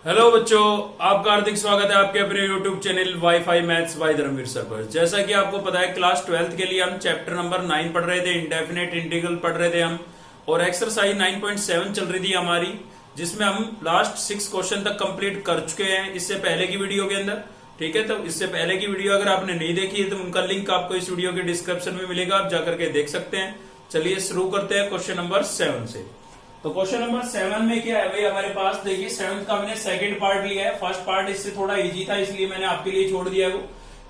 Hello बच्चों, आपका हार्दिक स्वागत है आपके अपने YouTube channel WiFi maths by Dharmveer sir पर। जैसा कि आपको पता है, क्लास 12th के लिए हम चैप्टर नंबर 9 पढ़ रहे थे, इंडेफिनेट इंटीग्रल पढ़ रहे थे हम, और एक्सरसाइज 9.7 चल रही थी हमारी, जिसमें हम लास्ट 6 क्वेश्चन तक कंप्लीट कर चुके हैं इससे पहले की वीडियो के अंदर। ठीक है, तो इससे पहले की वीडियो अगर आपने नहीं देखी है तो उनका लिंक आपको इस वीडियो के डिस्क्रिप्शन में मिलेगा, आप जाकर के देख सकते हैं। चलिए शुरू करते हैं क्वेश्चन नंबर 7 से। तो क्वेश्चन नंबर 7 में क्या है भाई, हमारे पास देखिए 7th का हमने सेकंड पार्ट लिया है। फर्स्ट पार्ट इससे थोड़ा इजी था, इसलिए मैंने आपके लिए छोड़ दिया है वो।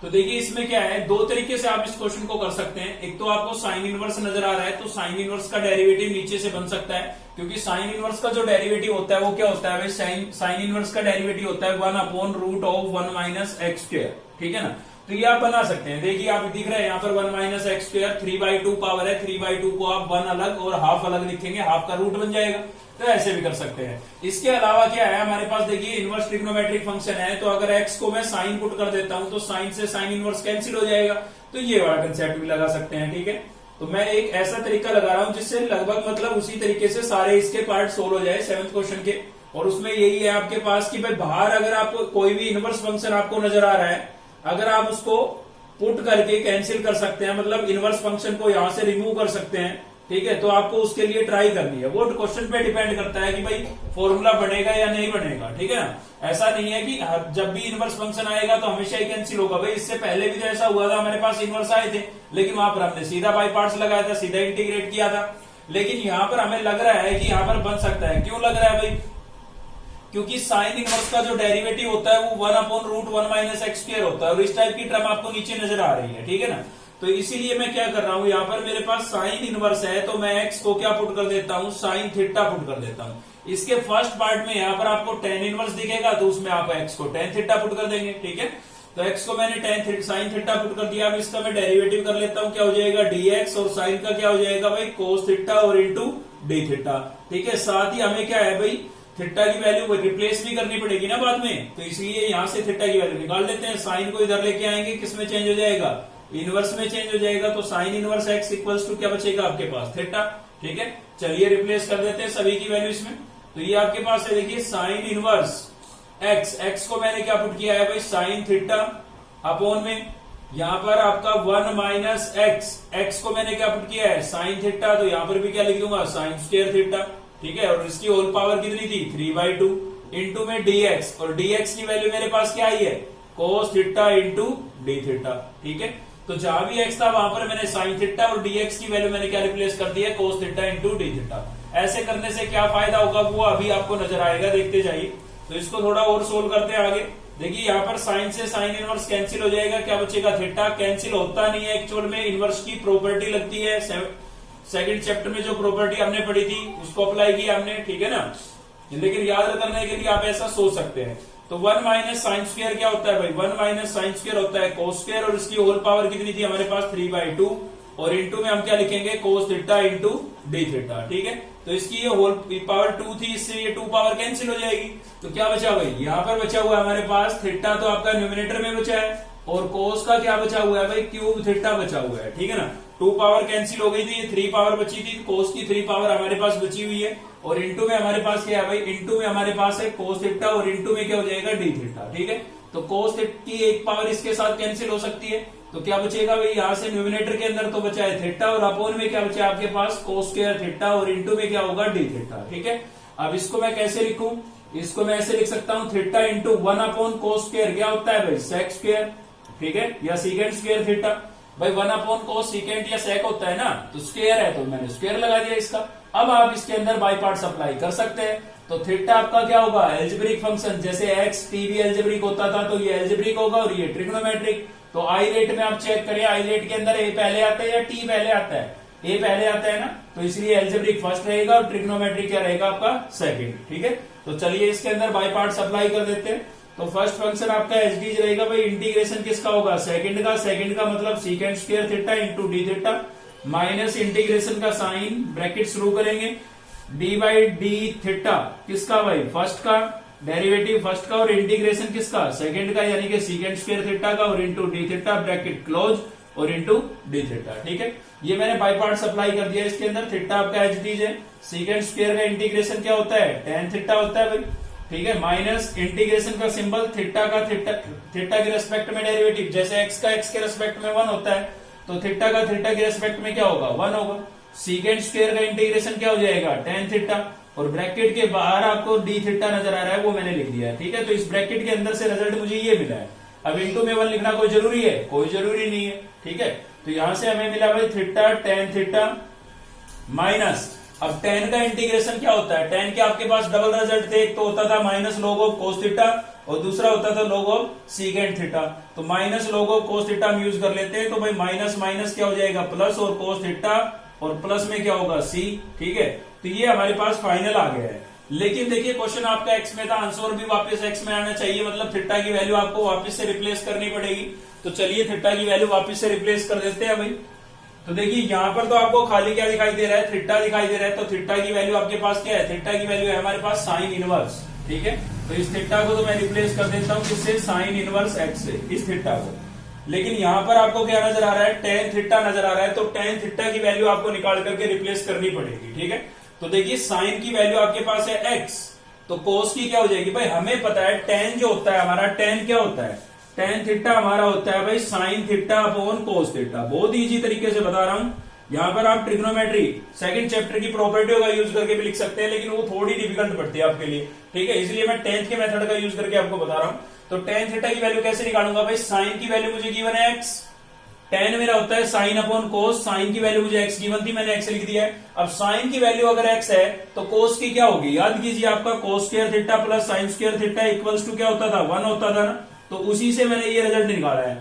तो देखिए इसमें क्या है, दो तरीके से आप इस क्वेश्चन को कर सकते हैं। एक तो आपको साइन इनवर्स नजर आ रहा है, तो साइन इनवर्स का डेरिवेटिव नीचे से बन सकता है, क्योंकि साइन इनवर्स का जो डेरिवेटिव होता है वो क्या होता है भाई, साइन इनवर्स का डेरिवेटिव होता है 1/√1 - x²। ठीक है ना, तो ये आप बना सकते हैं। देखिए आप दिख रहा है यहाँ पर 1 - x², 3/2 पावर है, 3/2 को आप 1 अलग और हाफ अलग लिखेंगे, हाफ का रूट बन जाएगा। तो ऐसे भी कर सकते हैं। इसके अलावा क्या है हमारे पास, देखिए इनवर्स ट्रिग्नोमेट्रिक फंक्शन है, तो अगर x को मैं साइन पुट कर देता हूं तो साइन से साइन इनवर्स कैंसिल हो जाएगा। तो ये वाला कंसेप्ट भी लगा सकते हैं। ठीक है, तो मैं एक ऐसा तरीका लगा रहा हूं जिससे लगभग मतलब उसी तरीके से सारे इसके पार्ट सोल्व हो जाए 7th क्वेश्चन के। और उसमें यही है आपके पास कि भाई बाहर अगर आपको कोई भी इनवर्स फंक्शन आपको नजर आ रहा है, अगर आप उसको पुट करके कैंसिल कर सकते हैं, मतलब इनवर्स फंक्शन को यहां से रिमूव कर सकते हैं। ठीक है, तो आपको उसके लिए ट्राई करनी है। वो क्वेश्चन पे डिपेंड करता है कि भाई फॉर्मूला बनेगा या नहीं बनेगा। ठीक है ना, ऐसा नहीं है कि जब भी इनवर्स फंक्शन आएगा तो हमेशा ही कैंसिल होगा। भाई इससे पहले भी तो ऐसा हुआ था, हमारे पास इनवर्स आए थे, लेकिन वहां पर हमने सीधा बाई पार्ट्स लगाया था, सीधा इंटीग्रेट किया था। लेकिन यहाँ पर हमें लग रहा है कि यहाँ पर बन सकता है। क्यों लग रहा है भाई, क्योंकि साइन इनवर्स का जो डेरिवेटिव होता है वो 1/√1 - x² होता है, और इस टाइप की टर्म आपको नीचे नजर आ रही है। ठीक है ना, तो इसीलिए मैं क्या कर रहा हूं, यहाँ पर मेरे पास साइन इनवर्स है, तो मैं x को क्या पुट कर देता हूं, साइन थीटा पुट कर देता हूं। इसके फर्स्ट पार्ट में यहाँ पर आपको टेन इनवर्स दिखेगा, तो उसमें आप x को टेन थीटा पुट कर देंगे। ठीक है, तो x को मैंने साइन थीटा पुट कर दिया। अब इसका मैं डेरिवेटिव कर लेता हूं, क्या हो जाएगा dx, और साइन का क्या हो जाएगा भाई कोस थीटा और इंटू डी थीटा। ठीक है, साथ ही हमें क्या है भाई, थीटा की वैल्यू रिप्लेस भी करनी पड़ेगी ना बाद में, तो इसलिए यहां से थीटा की वैल्यू निकाल लेते हैं। साइन को इधर लेके आएंगे, किसमें चेंज हो जाएगा, इनवर्स में चेंज हो जाएगा। तो sine inverse x equals to क्या बचेगा आपके पास, थीटा। ठीक है, चलिए रिप्लेस कर देते हैं सभी की वैल्यू इसमें। तो ये आपके पास है, देखिए साइन इनवर्स x को मैंने क्या पुट किया है भाई, साइन थीटा अपॉन में यहाँ पर आपका 1 - x को मैंने क्या पुट किया है, साइन थीटा। तो यहाँ पर भी क्या लिख दूंगा, साइन स्क्वायर थीटा। ठीक है, और इसकी होल पावर कितनी थी, 3/2 इंटू में dx, और dx की वैल्यू मेरे पास क्या आई है, cos theta into D theta. ठीक है, तो जहां भी x था वहां पर मैंने साइन थीटा और dx की वैल्यू मैंने क्या रिप्लेस कर दी है, cos theta into D theta. ऐसे करने से क्या फायदा होगा वो अभी आपको नजर आएगा, देखते जाइए। तो इसको थोड़ा और सोल्व करते हैं आगे। देखिए यहाँ पर साइन से साइन इनवर्स कैंसिल हो जाएगा, क्या बचेगा, थीटा। कैंसिल होता नहीं है एक्चुअल में, इनवर्स की प्रॉपर्टी लगती है। सेकंड चैप्टर में जो प्रॉपर्टी हमने पढ़ी थी उसको अप्लाई किया हमने। ठीक है ना, लेकिन याद करने के लिए आप ऐसा सोच सकते हैं। तो 1 - साइन स्क्वायर क्या होता है भाई, 1 - साइन स्क्वायर होता है कोस स्क्वायर, और इसकी होल पावर कितनी थी हमारे पास, 3/2, और इंटू में हम क्या लिखेंगे, cos theta into D theta. ठीक है, तो इसकी ये होल पावर 2 थी, इससे ये 2 पावर कैंसिल हो जाएगी। तो क्या बचा भाई, यहाँ पर बचा हुआ है हमारे पास थीटा, तो आपका न्यूमिनेटर में बचा है, और कोस का क्या बचा हुआ है भाई, क्यूब थीटा बचा हुआ है। ठीक है ना, 2 पावर कैंसिल हो गई थी, ये 3 पावर बची थी, कोस की 3 पावर हमारे पास बची हुई है, और इंटू में हमारे पास क्या है भाई, इंटू में हमारे पास है कोस थीटा, और इंटू में क्या हो जाएगा, डी थीटा। ठीक है, तो कोस की 1 पावर इसके साथ कैंसिल हो सकती है, तो क्या बचेगा भाई, यहां से न्यूमिनेटर के अंदर तो बचा है थीटा, और अपोन में क्या बचा आपके पास, कोस स्क्वायर थीटा, और इंटू में क्या होगा, डी थीटा। ठीक है, अब इसको मैं कैसे लिखूं, इसको मैं ऐसे लिख सकता हूं, थीटा इंटू 1/कोस स्क्वायर क्या होता है भाई, सेक स्क्वायर। ठीक है, या सीकेंड स्क्वायर थीटा। भाई 1/कोस सीकेंड या सेक होता है ना, तो स्क्वायर है तो मैंने स्क्वायर लगा दिया इसका। अब आप इसके अंदर बाई पार्ट्स अप्लाई कर सकते हैं। तो थीटा आपका क्या होगा, एल्जेब्रिक फंक्शन, जैसे एक्स टी भी एल्जेब्रिक होता था, तो ये एल्जेब्रिक होगा, और ये ट्रिग्नोमेट्रिक। तो आई रेट में आप चेक करें, आई रेट के अंदर ए पहले आता है या टी पहले आता है, ए पहले आता है ना, तो इसलिए एल्जेब्रिक फर्स्ट रहेगा और ट्रिग्नोमेट्रिक क्या रहेगा आपका सेकंड। ठीक है, तो चलिए इसके अंदर बाई पार्ट्स अप्लाई कर देते हैं। तो फर्स्ट फंक्शन आपका एच डी रहेगा भाई, इंटीग्रेशन किसका होगा, सेकंड का। सेकंड का मतलब secant square theta into D theta, minus integration का साइन, ब्रैकेट शुरू करेंगे, डी/डी थीटा किसका भाई, फर्स्ट का, डेरिवेटिव फर्स्ट का, और इंटीग्रेशन किसका, सेकंड का, यानी कि सीकेंड स्क्वायर थीटा का, और into D theta, bracket close, और इंटू डी थीटा। ठीक है, ये मैंने बाई पार्ट्स अप्लाई कर दिया इसके अंदर। थीटा आपका एच डी है, सीकेंड स्क्वायर का इंटीग्रेशन क्या होता है, टेन थीटा होता है भाई। ठीक है, माइनस इंटीग्रेशन का सिंबल थीटा का थीटा के रेस्पेक्ट में डेरिवेटिव, जैसे एक्स का एक्स के रेस्पेक्ट में 1 होता है तो थीटा का थीटा के रेस्पेक्ट में क्या होगा 1 होगा। सीकेंड स्क्वायर का इंटीग्रेशन क्या हो जाएगा tan थीटा, और ब्रैकेट के बाहर आपको डी थीटा नजर आ रहा है वो मैंने लिख दिया है। ठीक है, तो इस ब्रैकेट के अंदर से रिजल्ट मुझे ये मिला है। अब इंटू में 1 लिखना कोई जरूरी है, कोई जरूरी नहीं है। ठीक है, तो यहां से हमें मिला भाई थीटा tan थीटा माइनस, अब tan का इंटीग्रेशन क्या होता है, tan के आपके पास डबल रिजल्ट थे, एक तो होता था minus log of cos theta और दूसरा होता था log ऑफ सीकेंड थीटा। तो minus log of cos theta हम यूज कर लेते हैं, तो भाई माइनस माइनस क्या हो जाएगा प्लस, और cos थीटा और प्लस में क्या होगा c। ठीक है, तो ये हमारे पास फाइनल आ गया है। लेकिन देखिए क्वेश्चन आपका x में था, आंसर भी वापस x में आना चाहिए, मतलब थीटा की वैल्यू आपको वापस से रिप्लेस करनी पड़ेगी। तो चलिए थीटा की वैल्यू वापस से रिप्लेस कर देते हैं भाई। तो देखिए यहां पर तो आपको खाली क्या दिखाई दे रहा है, थीटा दिखाई दे रहा है। तो थीटा की वैल्यू आपके पास क्या है, थीटा की वैल्यू है हमारे पास साइन इनवर्स। ठीक है, तो इस थीटा को तो मैं रिप्लेस कर देता हूं किससे, साइन इनवर्स एक्स से, इस थीटा को। लेकिन यहां पर आपको क्या नजर आ रहा है, tan थीटा नजर आ रहा है, तो tan थीटा की वैल्यू आपको निकाल करके रिप्लेस करनी पड़ेगी। ठीक है, तो देखिए साइन की वैल्यू आपके पास है x, तो cos की क्या हो जाएगी भाई, हमें पता है tan जो होता है हमारा, tan क्या होता है, tan थीटा हमारा होता है भाई sine theta upon cos theta. बहुत इजी तरीके से बता रहा हूं, यहां पर आप ट्रिग्नोमेट्री सेकंड चैप्टर की प्रॉपर्टियों का यूज करके भी लिख सकते हैं, लेकिन वो थोड़ी डिफिकल्ट पड़ती है आपके लिए। ठीक है, इसलिए मैं 10th के मेथड का यूज करके आपको बता रहा हूं। तो tan थीटा की वैल्यू कैसे निकालूंगा भाई, साइन की वैल्यू मुझे गिवन है x, tan मेरा होता है साइन अपॉन cos, साइन की वैल्यू मुझे x गिवन थी, मैंने x लिख दिया है। अब साइन की वैल्यू अगर x है तो cos की क्या होगी, याद कीजिए आपका cos square theta plus sine square theta equals to क्या होता था 1 होता था ना, तो उसी से मैंने ये रिजल्ट निकाला है।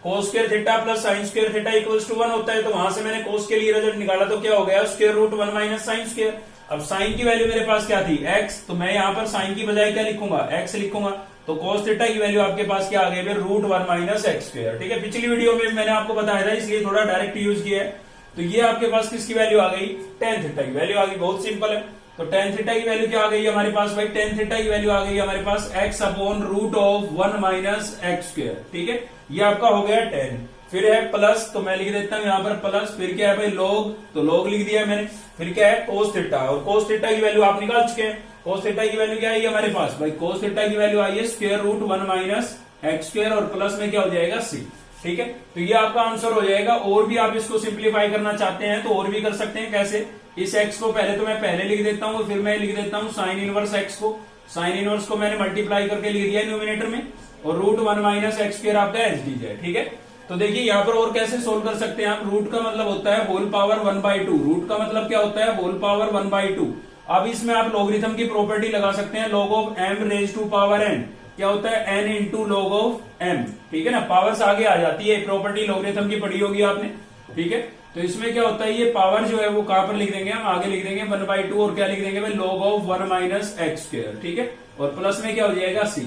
cos square theta plus sine square theta equals to 1 होता है, तो वहां से मैंने cos के लिए रिजल्ट निकाला, तो क्या हो गया square root 1 minus sine square. अब साइन की वैल्यू मेरे पास क्या थी x, तो मैं यहां पर साइन की बजाय क्या लिखूंगा x लिखूंगा, तो cos थीटा की वैल्यू आपके पास क्या आ गई, रूट 1 माइनस एक्स स्क्वायर। ठीक है, पिछली वीडियो में मैंने आपको बताया था, इसलिए थोड़ा डायरेक्ट यूज किया है। तो ये आपके पास किसकी वैल्यू आ गई, tan थीटा की वैल्यू आ गई, बहुत सिंपल है। तो tan थीटा की वैल्यू क्या आ गई हमारे पास भाई, tan थीटा की वैल्यू आ गई हमारे पास x upon root of 1 minus x square. ठीक है, ये आपका हो गया tan, फिर है प्लस, तो मैं लिख देता हूं यहां पर प्लस, फिर क्या है भाई log, तो log लिख दिया मैंने, फिर क्या है cos थीटा, और cos थीटा की वैल्यू आप निकाल चुके हैं। cos थीटा की वैल्यू क्या आई है हमारे पास भाई, cos थीटा की वैल्यू आई है square root 1 minus x square, और प्लस में क्या हो जाएगा c। ठीक है, तो ये आपका आंसर हो जाएगा। और भी आप इसको सिंप्लीफाई करना चाहते हैं तो और भी कर सकते हैं, कैसे, इस x को पहले तो मैं पहले लिख देता हूं, फिर मैं लिख देता हूं साइन इनवर्स x को, साइन इनवर्स को मैंने मल्टीप्लाई करके लिख दिया न्यूमिनेटर में, और रूट 1 माइनस एक्स स्क्वायर आपका एच डी है। ठीक है, तो देखिए यहाँ पर और कैसे सोल्व कर सकते हैं आप, रूट का मतलब होता है होल पावर 1/2, रूट का मतलब क्या होता है होल पावर 1/2। अब इसमें आप लॉगरिथम की प्रॉपर्टी लगा सकते हैं, log of m raise to power n क्या होता है, n into log of m। ठीक है ना, पावर्स आगे आ जाती है, प्रॉपर्टी लॉगरिथम की पढ़ी होगी आपने। ठीक है, तो इसमें क्या होता है, ये पावर जो है वो कहां पर लिख देंगे हम, आगे लिख देंगे 1/2, और क्या लिख देंगे भाई log of 1 minus x square. ठीक है, और प्लस में क्या हो जाएगा c।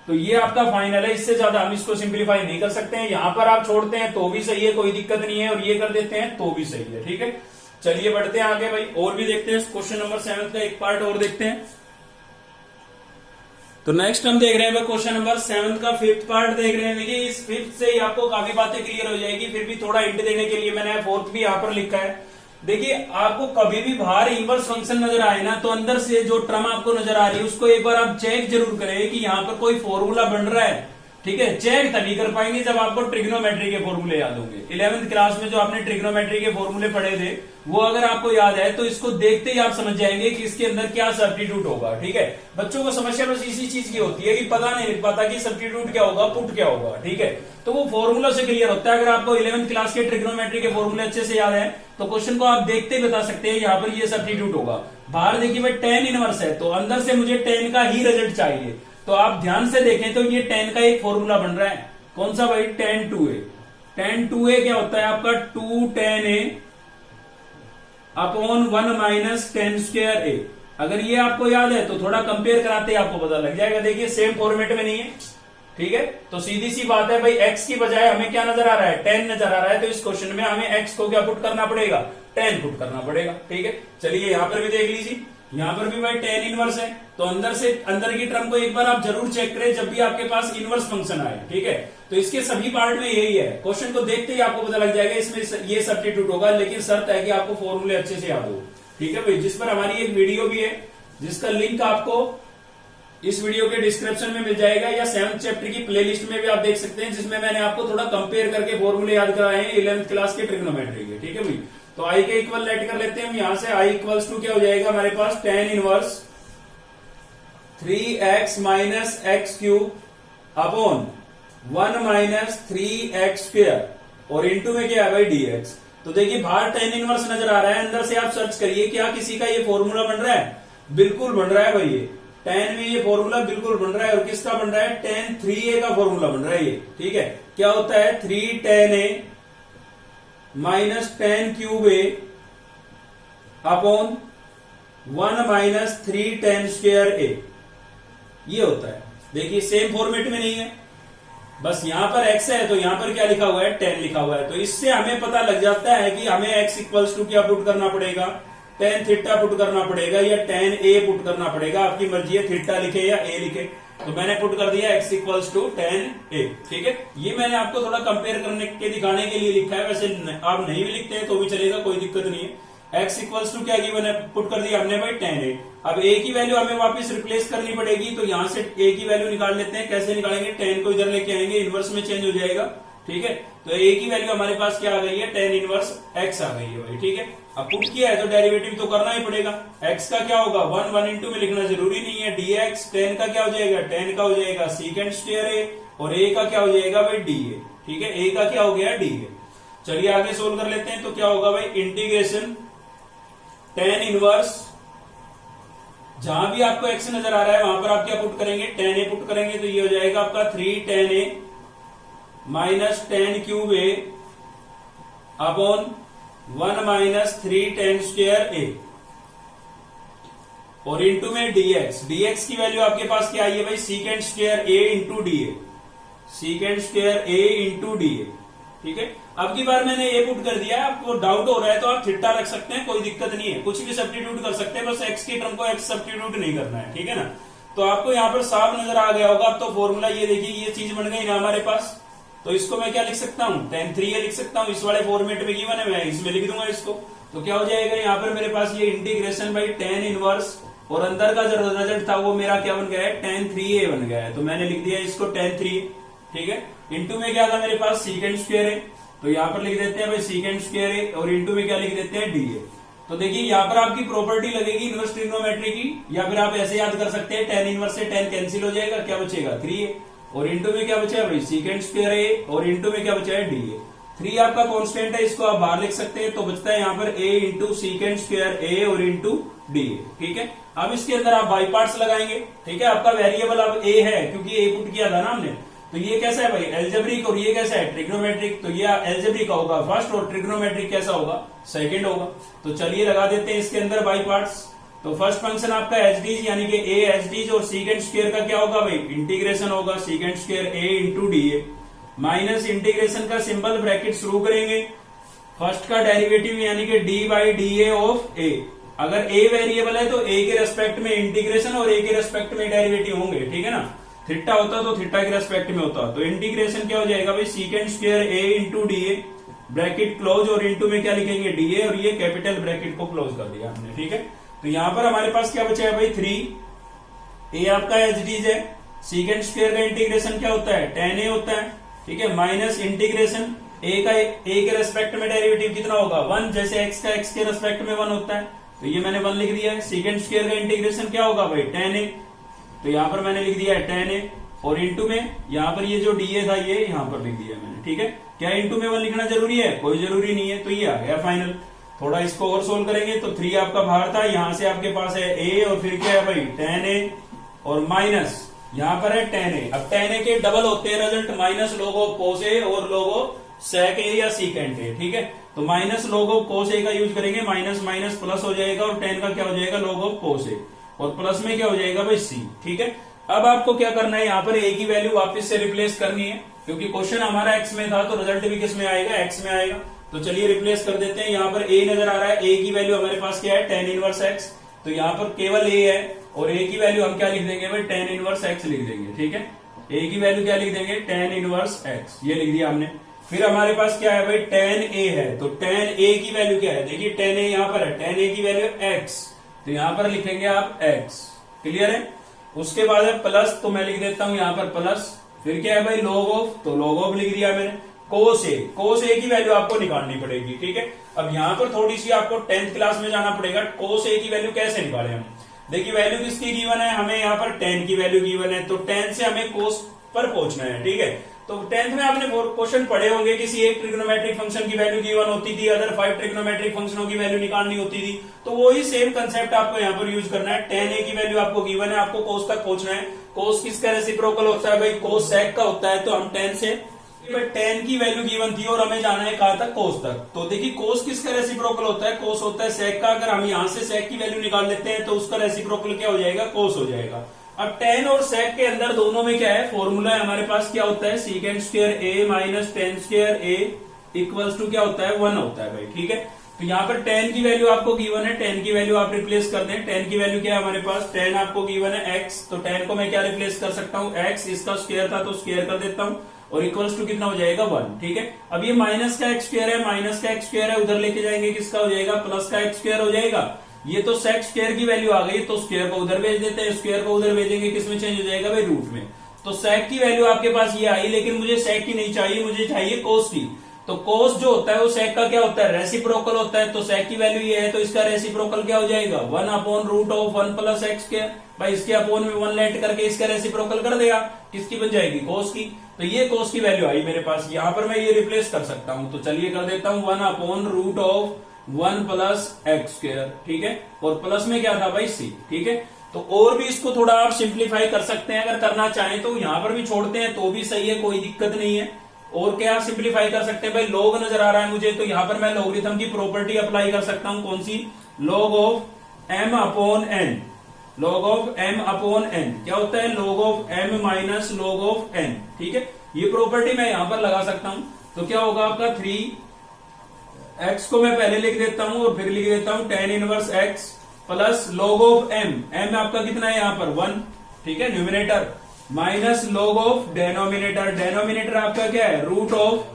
तो ये आपका फाइनल है, इससे ज्यादा हम इसको सिंप्लीफाई नहीं कर सकते हैं। यहां पर आप छोड़ते हैं तो भी सही है, कोई दिक्कत नहीं है, और ये कर देते हैं तो भी सही है। ठीक है, चलिए बढ़ते हैं आगे भाई, और भी देखते हैं क्वेश्चन नंबर 7 का एक पार्ट और देखते हैं। तो नेक्स्ट हम देख रहे हैं क्वेश्चन नंबर 7 का 5th पार्ट देख रहे हैं। देखिए इस 5th से ही आपको काफी बातें क्लियर हो जाएगी, फिर भी थोड़ा हिंट देने के लिए मैंने 4th भी यहां पर लिखा है। देखिए आपको कभी भी बाहर इनवर्स फंक्शन नजर आए ना, तो अंदर से जो टर्म आपको नजर आ रही है उसको एक बार आप चेक जरूर करें कि यहाँ पर कोई फॉर्मूला बन रहा है। ठीक है, चेक तभी कर पाएंगे जब आपको ट्रिग्नोमेट्री के फॉर्मूले याद होंगे। 11th क्लास में जो आपने ट्रिग्नोमेट्री के फॉर्मूले पढ़े थे वो अगर आपको याद है तो इसको देखते ही आप समझ जाएंगे कि इसके अंदर क्या सब्स्टिट्यूट होगा। ठीक है, बच्चों को समस्या बस इसी चीज की होती है कि पता नहीं लिख पाता कि सब्स्टिट्यूट क्या होगा, पुट क्या होगा। ठीक है, तो वो फॉर्मूला से क्लियर होता है। अगर आपको 11th क्लास के ट्रिग्नोमेट्री के फॉर्मूले अच्छे से याद है तो क्वेश्चन को आप देखते ही बता सकते हैं यहाँ पर ये सब्स्टिट्यूट होगा। बाहर देखिए भाई tan इनवर्स है, तो अंदर से मुझे tan का ही रिजल्ट चाहिए, तो आप ध्यान से देखें तो ये tan का एक फॉर्मूला बन रहा है, कौन सा भाई, tan 2a। tan 2a क्या होता है आपका 2 tan a upon 1 minus tan square a। अगर ये आपको याद है तो थोड़ा कंपेयर कराते ही आपको पता लग जाएगा। देखिए सेम फॉर्मेट में नहीं है। ठीक है, तो सीधी सी बात है भाई, x की बजाय हमें क्या नजर आ रहा है, tan नजर आ रहा है, तो इस क्वेश्चन में हमें x को क्या पुट करना पड़ेगा, tan पुट करना पड़ेगा। ठीक है, चलिए यहां पर भी देख लीजिए, यहां पर भी भाई tan इनवर्स है, तो अंदर की टर्म को एक बार आप जरूर चेक करें जब भी आपके पास इनवर्स फंक्शन आए। ठीक है, तो इसके सभी पार्ट में यही है, क्वेश्चन को देखते ही आपको पता लग जाएगा इसमें ये सब्स्टिट्यूट होगा, लेकिन शर्त है कि आपको फॉर्मूले अच्छे से याद हो। ठीक है भाई, जिस पर हमारी एक वीडियो भी है जिसका लिंक आपको इस वीडियो के डिस्क्रिप्शन में मिल जाएगा, या 7th चैप्टर की प्लेलिस्ट में भी आप देख सकते हैं, जिसमें मैंने आपको थोड़ा कंपेयर करके फॉर्मूले याद कराए हैं 11th क्लास के ट्रिग्नोमेट्री के। ठीक है भाई, तो आई के इक्वल लेट कर लेते हैं हम यहां से। आई इक्वल्स टू क्या हो जाएगा हमारे पास, tan inverse 3x minus x cube upon 1 minus 3x square, और इंटू में क्या है भाई dx। तो देखिए बाहर tan इनवर्स नजर आ रहा है, अंदर से आप सर्च करिए क्या किसी का ये फॉर्मूला बन रहा है, बिल्कुल बन रहा है भाई, ये tan में ये फॉर्मूला बिल्कुल बन रहा है। और किसका बन रहा है, tan 3a का फॉर्मूला बन रहा है ये। ठीक है, क्या होता है 3 tan a minus tan cube a upon 1 minus 3 tan square a, ये होता है। देखिए सेम फॉर्मेट में नहीं है, बस यहां पर x है तो यहां पर क्या लिखा हुआ है, tan लिखा हुआ है। तो इससे हमें पता लग जाता है कि हमें x इक्वल्स टू क्या पुट करना पड़ेगा, tan थीटा पुट करना पड़ेगा या tan a पुट करना पड़ेगा, आपकी मर्जी है थीटा लिखे या a लिखे। तो मैंने पुट कर दिया x equals to tan a। ठीक है, ये मैंने आपको थोड़ा कंपेयर करने के दिखाने के लिए लिखा है, वैसे आप नहीं भी लिखते हैं तो भी चलेगा, कोई दिक्कत नहीं है। x इक्वल्स टू क्या गिवन है, पुट कर दिया हमने भाई tan a। अब a की वैल्यू हमें वापस रिप्लेस करनी पड़ेगी, तो यहां से a की वैल्यू निकाल लेते हैं। कैसे निकालेंगे, tan को इधर लेके आएंगे, इनवर्स में चेंज हो जाएगा। ठीक है, तो a की वैल्यू हमारे पास क्या आ गई है, tan इनवर्स x आ गई है भाई। ठीक है, अब पुट किया है तो डेरिवेटिव तो करना ही पड़ेगा। x का क्या होगा, 1 इंटू में लिखना जरूरी नहीं है, dx। tan का क्या हो जाएगा, tan का हो जाएगा सीकेंड स्क्वायर a, और a का क्या हो जाएगा भाई dA। ठीक है, a का क्या हो गया dA। चलिए आगे सोल्व कर लेते हैं। तो क्या होगा भाई, इंटीग्रेशन tan इनवर्स, जहां भी आपको x नजर आ रहा है वहां पर आप क्या पुट करेंगे, tan a पुट करेंगे। तो ये हो जाएगा आपका 3 tan a minus tan cube a upon 1 minus 3 tan square a, और इंटू में dx। dx की वैल्यू आपके पास क्या आई है भाई, secant square a into D A, secant square a into D A. ठीक है, अब की बार मैंने ये पुट कर दिया है, आपको डाउट हो रहा है तो आप थीटा रख सकते हैं, कोई दिक्कत नहीं है, कुछ भी सब्स्टिट्यूट कर सकते हैं, बस x की टर्म को x सब्स्टिट्यूट नहीं करना है। ठीक है ना, तो आपको यहाँ पर साफ नजर आ गया होगा। अब तो फॉर्मूला ये देखिए, ये चीज बन गई ना हमारे पास। तो इसको मैं क्या लिख सकता हूँ, tan 3a लिख सकता हूँ, इस वाले फॉर्मेट में गिवन है, मैं इसमें लिख दूंगा इसको। तो क्या हो जाएगा यहाँ पर मेरे पास ये इंटीग्रेशन बाई tan इनवर्स, और अंदर का जो रिजल्ट था वो मेरा क्या बन गया है, tan 3a बन गया है। तो मैंने लिख दिया इसको tan 3a। ठीक है, इंटू में क्या था मेरे पास, सीकेंड स्क्वायर है, तो यहाँ पर लिख देते हैं भाई सीकेंड स्क्वायर है, और इंटू में क्या लिख देते हैं dA। तो देखिए यहाँ पर आपकी प्रॉपर्टी लगेगी इनवर्स ट्रिग्नोमेट्री की, या फिर आप ऐसे याद कर सकते हैं, tan इनवर्स से tan कैंसिल हो जाएगा, क्या बचेगा 3a, और इंटू में क्या बचा है भाई सीकेंड स्क्वायर है, और इंटू में क्या बचा है dA। 3 आपका कांस्टेंट है, इसको आप बाहर लिख सकते हैं, तो बचता है यहाँ पर a into secant square a और इंटू dA। ठीक है, अब इसके अंदर आप बाई पार्ट्स लगाएंगे। ठीक है, आपका वेरिएबल अब a है, क्योंकि a पुट किया था ना हमने। तो ये कैसा है भाई, एल्जेब्रिक, और ये कैसा है ट्रिग्नोमेट्रिक। तो ये एल्जेब्रिक का होगा फर्स्ट, और ट्रिग्नोमेट्रिक कैसा होगा, सेकंड होगा। तो चलिए लगा देते हैं इसके अंदर बाई पार्ट्स। तो फर्स्ट फंक्शन आपका एचडीज यानी कि ए एचडीज, और सीकेंड स्क्वायर का क्या होगा भाई, इंटीग्रेशन होगा second square A into DA, minus integration का सिंबल ब्रैकेट शुरू करेंगे, फर्स्ट का डेरिवेटिव यानी कि D by D A of A. अगर ए वेरिएबल है तो ए के रेस्पेक्ट में इंटीग्रेशन और ए के रेस्पेक्ट में डेरिवेटिव होंगे। ठीक है ना, थीटा होता तो थीटा के रेस्पेक्ट में होता। तो इंटीग्रेशन क्या हो जाएगा भाई, सीकेंड square A into D A, bracket close, और इंटू में क्या लिखेंगे डी ए, और ये कैपिटल ब्रैकेट को क्लोज कर दिया हमने। ठीक है, तो यहां पर हमारे पास क्या बचा है भाई 3, ए आपका एचडीज है, सीकेंड स्क्वायर का इंटीग्रेशन क्या होता है tan a होता है। ठीक है, माइनस इंटीग्रेशन ए का ए के रेस्पेक्ट में डेरिवेटिव कितना होगा 1, जैसे x का x के रेस्पेक्ट में 1 होता है, तो ये मैंने 1 लिख दिया है। सीकेंड स्क्वायर का इंटीग्रेशन क्या होगा भाई tan a, तो यहां पर मैंने लिख दिया है tan a, और इंटू में यहां पर ये जो dA था ये यहां पर लिख दिया मैंने। ठीक है, क्या इंटू में 1 लिखना जरूरी है, कोई जरूरी नहीं है। तो ये आ गया फाइनल। थोड़ा इसको और सोल्व करेंगे तो 3 आपका बाहर था, यहां से आपके पास है a, और फिर क्या है भाई tan a, और माइनस यहां पर है tan a। अब tan a के डबल होते हैं result, minus log of cos a और log ऑफ sec a या secant a। ठीक है, तो minus log of cos a का यूज करेंगे, माइनस माइनस प्लस हो जाएगा, और tan का क्या हो जाएगा log ऑफ cos a, और प्लस में क्या हो जाएगा भाई c। ठीक है, अब आपको क्या करना है, यहाँ पर a की वैल्यू वापस से रिप्लेस करनी है, क्योंकि क्वेश्चन हमारा x में था, तो रिजल्ट भी किस में आएगा, x में आएगा। तो चलिए रिप्लेस कर देते हैं। यहाँ पर a नजर आ रहा है, a की वैल्यू हमारे पास क्या है tan इनवर्स x, तो यहाँ पर केवल a है, और a की वैल्यू हम क्या लिख देंगे भाई tan इनवर्स x लिख देंगे। ठीक है, a की वैल्यू क्या लिख देंगे tan इनवर्स x, ये लिख दिया हमने। फिर हमारे पास क्या है भाई tan a है, तो tan a की वैल्यू क्या है, देखिए tan a यहाँ पर है, tan a की वैल्यू x, तो यहाँ पर लिखेंगे आप x। क्लियर है। उसके बाद है प्लस, तो मैं लिख देता हूं यहां पर प्लस, फिर क्या है भाई log ऑफ, तो log ऑफ लिख दिया मैंने, cos a की वैल्यू आपको निकालनी पड़ेगी, ठीक है। अब यहां पर थोड़ी सी आपको 10th क्लास में जाना पड़ेगा, cos a की वैल्यू कैसे निकालें हम। देखिए वैल्यू किसकी गिवन है, हमें यहाँ पर 10 की वैल्यू गिवन है, तो 10 से हमें cos पर पहुंचना है, ठीक है। तो 10th में आपने क्वेश्चन पढ़े होंगे, किसी एक ट्रिग्नोमेट्रिक फंक्शन की वैल्यू गिवन होती थी, अदर 5 ट्रिग्नोमेट्रिक फंक्शनों की वैल्यू निकालनी होती थी, तो वही सेम कंसेप्ट आपको यहाँ पर यूज करना है। 10a की वैल्यू आपको गिवन है, आपको cos तक पहुंचना है। cos किसका रेसिप्रोकल होता है भाई, cos sec का होता है, तो हम 10 से 10 की वैल्यू गिवन थी और हमें जाना है कहां तक, cos तक। तो देखिए cos किसका रेसिप्रोकल होता है, cos होता है sec का। अगर हम यहां से sec की वैल्यू निकाल लेते हैं तो उसका रेसिप्रोकल क्या हो जाएगा, cos हो जाएगा। अब tan और sec के अंदर दोनों में क्या है, फॉर्मूला है हमारे पास, क्या होता है, secant square a minus tan square a equals to क्या होता है, 1 होता है भाई, ठीक है। तो यहाँ पर tan की वैल्यू आपको गिवन है, tan की वैल्यू आप रिप्लेस कर दें। tan की वैल्यू क्या है हमारे पास, tan आपको गिवन है x, तो tan को मैं क्या रिप्लेस कर सकता हूँ, x, इसका स्क्वायर था तो स्क्वायर कर देता हूँ, और इक्वल्स टू कितना हो जाएगा, 1, ठीक है। अब ये माइनस का x स्क्वायर है, माइनस का x स्क्वायर है, उधर लेके जाएंगे किसका हो जाएगा, प्लस का x स्क्वायर हो जाएगा। ये तो sec स्क्वायर की वैल्यू आ गई, तो स्क्वायर को उधर भेज देते हैं, स्क्वायर को उधर भेजेंगे, किसमें चेंज हो जाएगा भाई, रूट में। तो sec की वैल्यू आपके पास ये आई, लेकिन मुझे sec की नहीं चाहिए, मुझे चाहिए cos की। तो cos जो होता है वो sec का क्या होता है, रेसिप्रोकल होता है। तो sec की वैल्यू ये है, तो इसका रेसिप्रोकल क्या हो जाएगा, 1 upon root of 1 plus x square. भाई इसके अपोन में 1 लेट करके इसका रेसिप्रोकल कर देगा, किसकी बन जाएगी, cos की। तो ये cos की वैल्यू आई मेरे पास, यहां पर मैं ये रिप्लेस कर सकता हूं। तो चलिए कर देता हूं 1 upon root of 1 plus x square, ठीक है। और प्लस में क्या था भाई, c, ठीक है। तो और भी इसको थोड़ा आप सिंप्लीफाई कर सकते हैं, अगर करना चाहें तो यहां पर भी छोड़ते हैं तो भी सही है, कोई दिक्कत नहीं है। और क्या सिंप्लीफाई कर सकते हैं भाई, log नजर आ रहा है मुझे, तो यहां पर मैं लॉगरिथम की प्रॉपर्टी अप्लाई कर सकता हूं, कौन सी, log of m upon n। log of m upon n क्या होता है, log of m minus log of n, ठीक है। ये प्रॉपर्टी मैं यहां पर लगा सकता हूं, तो क्या होगा आपका 3x को मैं पहले लिख देता हूं और फिर लिख देता हूं tan inverse x plus log of m, m आपका कितना है यहां पर 1, ठीक है, numerator, minus log of denominator, denominator आपका क्या है, root of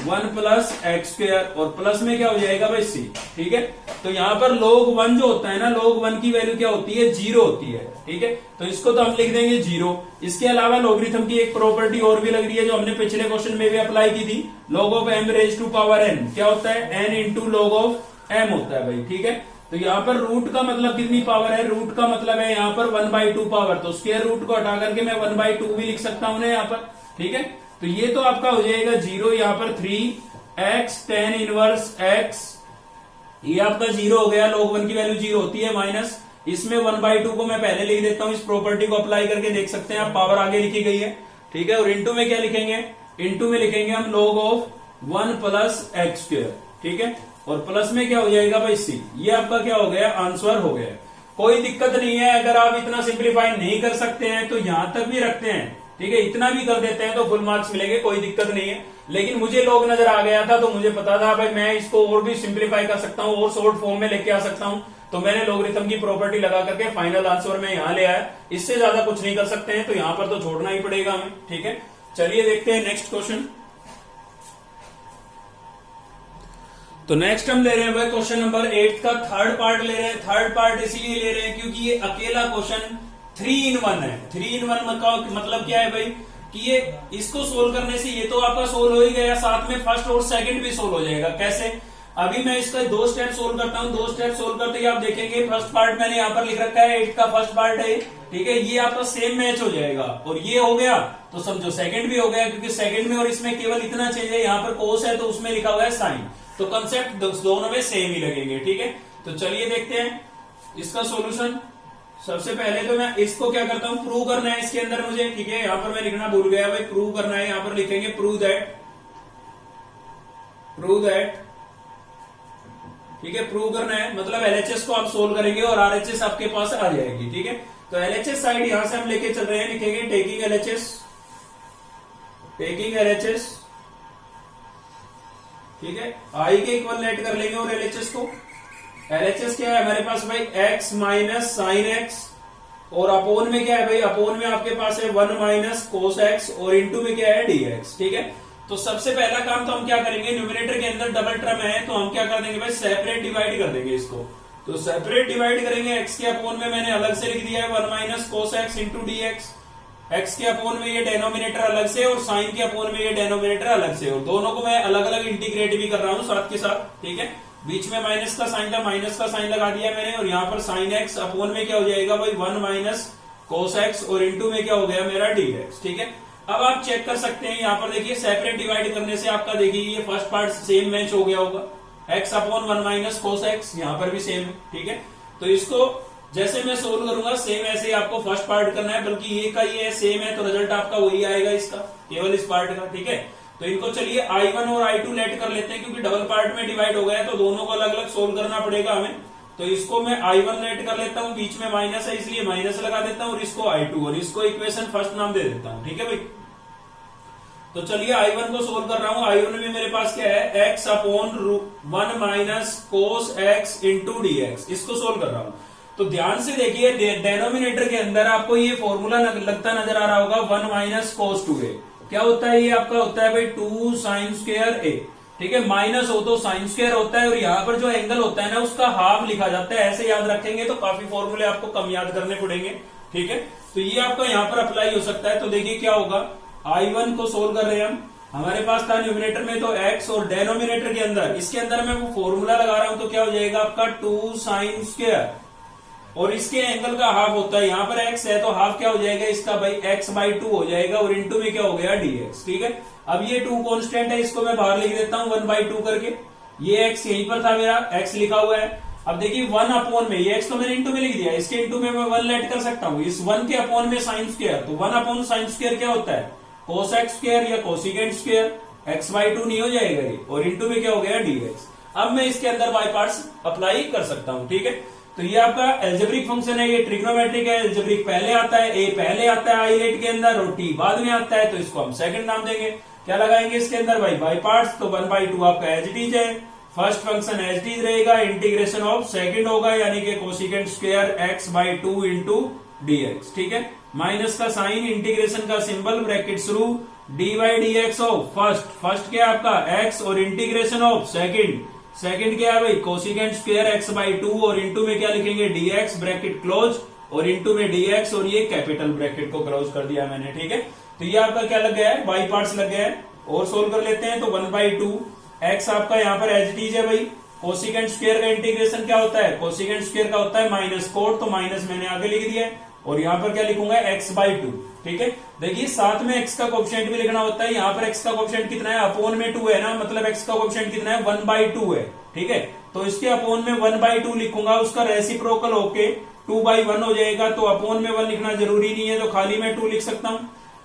1 plus x square, और प्लस में क्या हो जाएगा भाई c, ठीक है। तो यहां पर log 1 जो होता है ना, log 1 की वैल्यू क्या होती है, 0 होती है, ठीक है। तो इसको तो हम लिख देंगे 0। इसके अलावा लॉगरिथम की एक प्रॉपर्टी और भी लग रही है, जो हमने पिछले क्वेश्चन में भी अप्लाई की थी, log of m raise to power n क्या होता है, n into log of m होता है भाई, ठीक है। तो यहाँ पर रूट का मतलब कितनी पावर है, रूट का मतलब है यहाँ पर 1/2 पावर, तो स्क्वायर रूट को हटा करके मैं 1/2 भी लिख सकता हूं ना यहाँ पर, ठीक है। तो ये तो आपका हो जाएगा 0, यहाँ पर 3x tan इनवर्स x, ये आपका 0 हो गया, log 1 की वैल्यू 0 होती है, माइनस इसमें 1/2 को मैं पहले लिख देता हूं, इस प्रॉपर्टी को अप्लाई करके देख सकते हैं आप, पावर आगे लिखी गई है, ठीक है। और इंटू में क्या लिखेंगे, इंटू में लिखेंगे हम log of 1 plus x square, ठीक है। और प्लस में क्या हो जाएगा भाई c, ये आपका क्या हो गया, आंसर हो गया। कोई दिक्कत नहीं है, अगर आप इतना सिंप्लीफाई नहीं कर सकते हैं तो यहां तक भी रखते हैं, ठीक है, इतना भी कर देते हैं तो फुल मार्क्स मिलेंगे, कोई दिक्कत नहीं है। लेकिन मुझे log नजर आ गया था, तो मुझे पता था भाई मैं इसको और भी सिंप्लीफाई कर सकता हूं और शॉर्ट फॉर्म में लेके आ सकता हूं, तो मैंने लॉगरिथम की प्रॉपर्टी लगा करके फाइनल आंसर में यहां ले आया। इससे ज्यादा कुछ नहीं कर सकते हैं, तो यहां पर तो छोड़ना ही पड़ेगा हमें, ठीक है। चलिए देखते हैं नेक्स्ट क्वेश्चन। तो नेक्स्ट हम ले रहे हैं भाई क्वेश्चन नंबर 8 का थर्ड पार्ट ले रहे हैं। थर्ड पार्ट इसलिए ले रहे हैं क्योंकि ये अकेला क्वेश्चन 3 in 1 है। 3 in 1 का मतलब क्या है भाई, कि ये इसको सोल्व करने से ये तो आपका सोल्व हो ही गया, साथ में फर्स्ट और सेकंड भी सोल्व हो जाएगा। कैसे, अभी मैं इसका 2 स्टेप सोल्व करता हूं, 2 स्टेप सोल्व करते ही आप देखेंगे फर्स्ट पार्ट मैंने यहाँ पर लिख रखा है, 8 का फर्स्ट पार्ट है, ठीक है, ये आपका सेम मैच हो जाएगा। और ये हो गया तो समझो सेकंड भी हो गया, क्योंकि सेकंड में और इसमें केवल इतना चेंज है, यहाँ पर कोस है तो उसमें लिखा हुआ है साइन, तो कंसेप्ट दोनों में सेम ही लगेंगे, ठीक है। तो चलिए देखते हैं इसका सॉल्यूशन। सबसे पहले तो मैं इसको क्या करता हूं, प्रूव करना है इसके अंदर मुझे, ठीक है। यहां पर मैं लिखना भूल गया भाई, प्रूव करना है, यहां पर लिखेंगे प्रूव दैट, ठीक है। प्रूव करना है मतलब एलएचएस को आप सोल्व करेंगे और आरएचएस आपके पास आ जाएगी, ठीक है। तो एलएचएस साइड यहां से हम लेके चल रहे हैं, लिखेंगे टेकिंग एलएचएस, ठीक है, आई के इक्वल लेट कर लेंगे और एलएचएस को। एलएचएस क्या है हमारे पास भाई, x माइनस साइन एक्स, और अपोन में क्या है भाई, अपोन में आपके पास है 1 माइनस कोस एक्स, और इंटू में क्या है dx, ठीक है। तो सबसे पहला काम तो हम क्या करेंगे, न्यूमिनेटर के अंदर डबल टर्म है तो हम क्या कर देंगे भाई, सेपरेट डिवाइड कर देंगे इसको, तो सेपरेट डिवाइड करेंगे, x के अपोन में मैंने अलग से लिख दिया है 1 minus cos x into D x. X के अपोन में ये डेनोमिनेटर अलग से और साइन के अपोन में ये डेनोमिनेटर अलग से, और दोनों को मैं अलग अलग इंटीग्रेट भी कर रहा हूं साथ के साथ, ठीक है। बीच में माइनस का साइन था, माइनस का साइन लगा दिया मैंने, और यहाँ पर साइन एक्स अपोन में क्या हो जाएगा भाई 1 माइनस कोस एक्स, और इंटू में क्या हो गया मेरा डी एक्स, ठीक है। अब आप चेक कर सकते हैं, यहाँ पर देखिए सेपरेट डिवाइड करने से आपका देखिए ये फर्स्ट पार्ट सेम मैच हो गया होगा, x upon 1 minus cos x, यहाँ पर भी सेम है, ठीक है। तो इसको जैसे मैं सोल्व करूंगा सेम ऐसे ही आपको फर्स्ट पार्ट करना है, बल्कि ये का ये सेम है तो रिजल्ट आपका वही आएगा इसका, केवल इस पार्ट का, ठीक है। तो इनको चलिए I1 और I2 लेट कर लेते हैं, क्योंकि डबल पार्ट में डिवाइड हो गया है तो दोनों को अलग अलग सोल्व करना पड़ेगा हमें। तो इसको मैं I1 लेट कर लेता हूं, बीच में माइनस है इसलिए माइनस लगा देता हूं, और इसको I2, और इसको इक्वेशन फर्स्ट नाम दे देता हूं, ठीक है भाई। तो चलिए I1 को सोल्व कर रहा हूं। I1 में मेरे पास क्या है, x upon 1 minus cos x into D x, इसको सोल्व कर रहा हूं। तो ध्यान से देखिए, डेनोमिनेटर के अंदर आपको ये फॉर्मूला लगता नजर आ रहा होगा 1 माइनस कोस 2a। क्या होता है ये आपका, होता है भाई 2 साइन स्क्वायर a, ठीक है। माइनस हो तो साइन स्क्वायर होता है, और यहाँ पर जो एंगल होता है ना उसका हाफ लिखा जाता है, ऐसे याद रखेंगे तो काफी फॉर्मूले आपको कम याद करने पड़ेंगे, ठीक है। तो ये आपका यहाँ पर अप्लाई हो सकता है। तो देखिए क्या होगा, I1 को सोल्व कर रहे हैं हम, हमारे पास था न्यूमिनेटर में तो x, और डेनोमिनेटर के अंदर इसके अंदर मैं वो फॉर्मूला लगा रहा हूं, तो क्या हो जाएगा आपका 2 साइन स्क्वायर, और इसके एंगल का हाफ होता है, यहाँ पर x है तो हाफ क्या हो जाएगा इसका भाई x/2 हो जाएगा, और इंटू में क्या हो गया dx, ठीक है। अब ये 2 कांस्टेंट है, इसको मैं बाहर लिख देता हूं 1/2 करके, ये x यहीं पर था मेरा, x लिखा हुआ है। अब देखिए 1 अपॉन में, ये x तो मैंने इंटू में लिख दिया, इसके इंटू में मैं 1 लेट कर सकता हूँ, इस 1 के अपॉन में साइन स्क्वायर, तो 1 अपॉन साइन स्क्वायर क्या होता है, कोस एक्स स्क्वायर या कोसिकेंट स्क्वायर, x/2 नहीं हो जाएगा ये, और इंटू में क्या हो गया dx। अब मैं इसके अंदर बाय पार्ट्स अप्लाई कर सकता हूं, ठीक है। तो ये आपका एल्जेब्रिक फंक्शन है, ये ट्रिग्नोमेट्रिक है, एल्जेब्रिक पहले आता है, a पहले आता है आई लेट के अंदर, और t बाद में आता है, तो इसको हम सेकंड नाम देंगे। क्या लगाएंगे इसके अंदर भाई बाय पार्ट्स, तो 1/2 आपका एज इट इज है, first function as it is रहेगा, इंटीग्रेशन ऑफ सेकंड होगा, यानी कि cosecant square x/2 into dx, ठीक है। माइनस का साइन, इंटीग्रेशन का सिंबल, ब्रैकेट शुरू, dy/dx ऑफ फर्स्ट क्या है आपका x, और इंटीग्रेशन ऑफ सेकंड क्या है भाई कोसिकेंट स्क्वायर x/2, और इंटू में क्या लिखेंगे dx, ब्रैकेट क्लोज, और इंटू में dx, और ये कैपिटल ब्रैकेट को क्लोज कर दिया मैंने, ठीक है। तो ये आपका क्या लग गया है, बाई पार्ट्स लग गया है, और सोल्व कर लेते हैं। तो 1/2 x आपका यहाँ पर एज इट इज है भाई, कोसिकेंट स्क्वायर का इंटीग्रेशन क्या होता है, कोसिकेंट स्क्वायर का होता है माइनस कोट, तो माइनस मैंने आगे लिख दिया है, और यहाँ पर क्या लिखूंगा x/2, ठीक है। देखिए साथ में x का कोएफिशिएंट भी लिखना होता है, यहाँ पर x का कोएफिशिएंट कितना है, अपोन में 2 है ना, मतलब x का कोएफिशिएंट कितना है 1/2 है, ठीक है। तो इसके अपोन में 1/2 लिखूंगा, उसका रेसिप्रोकल होके 2/1 हो जाएगा, तो अपोन में 1 लिखना जरूरी नहीं है, तो खाली मैं 2 लिख सकता हूं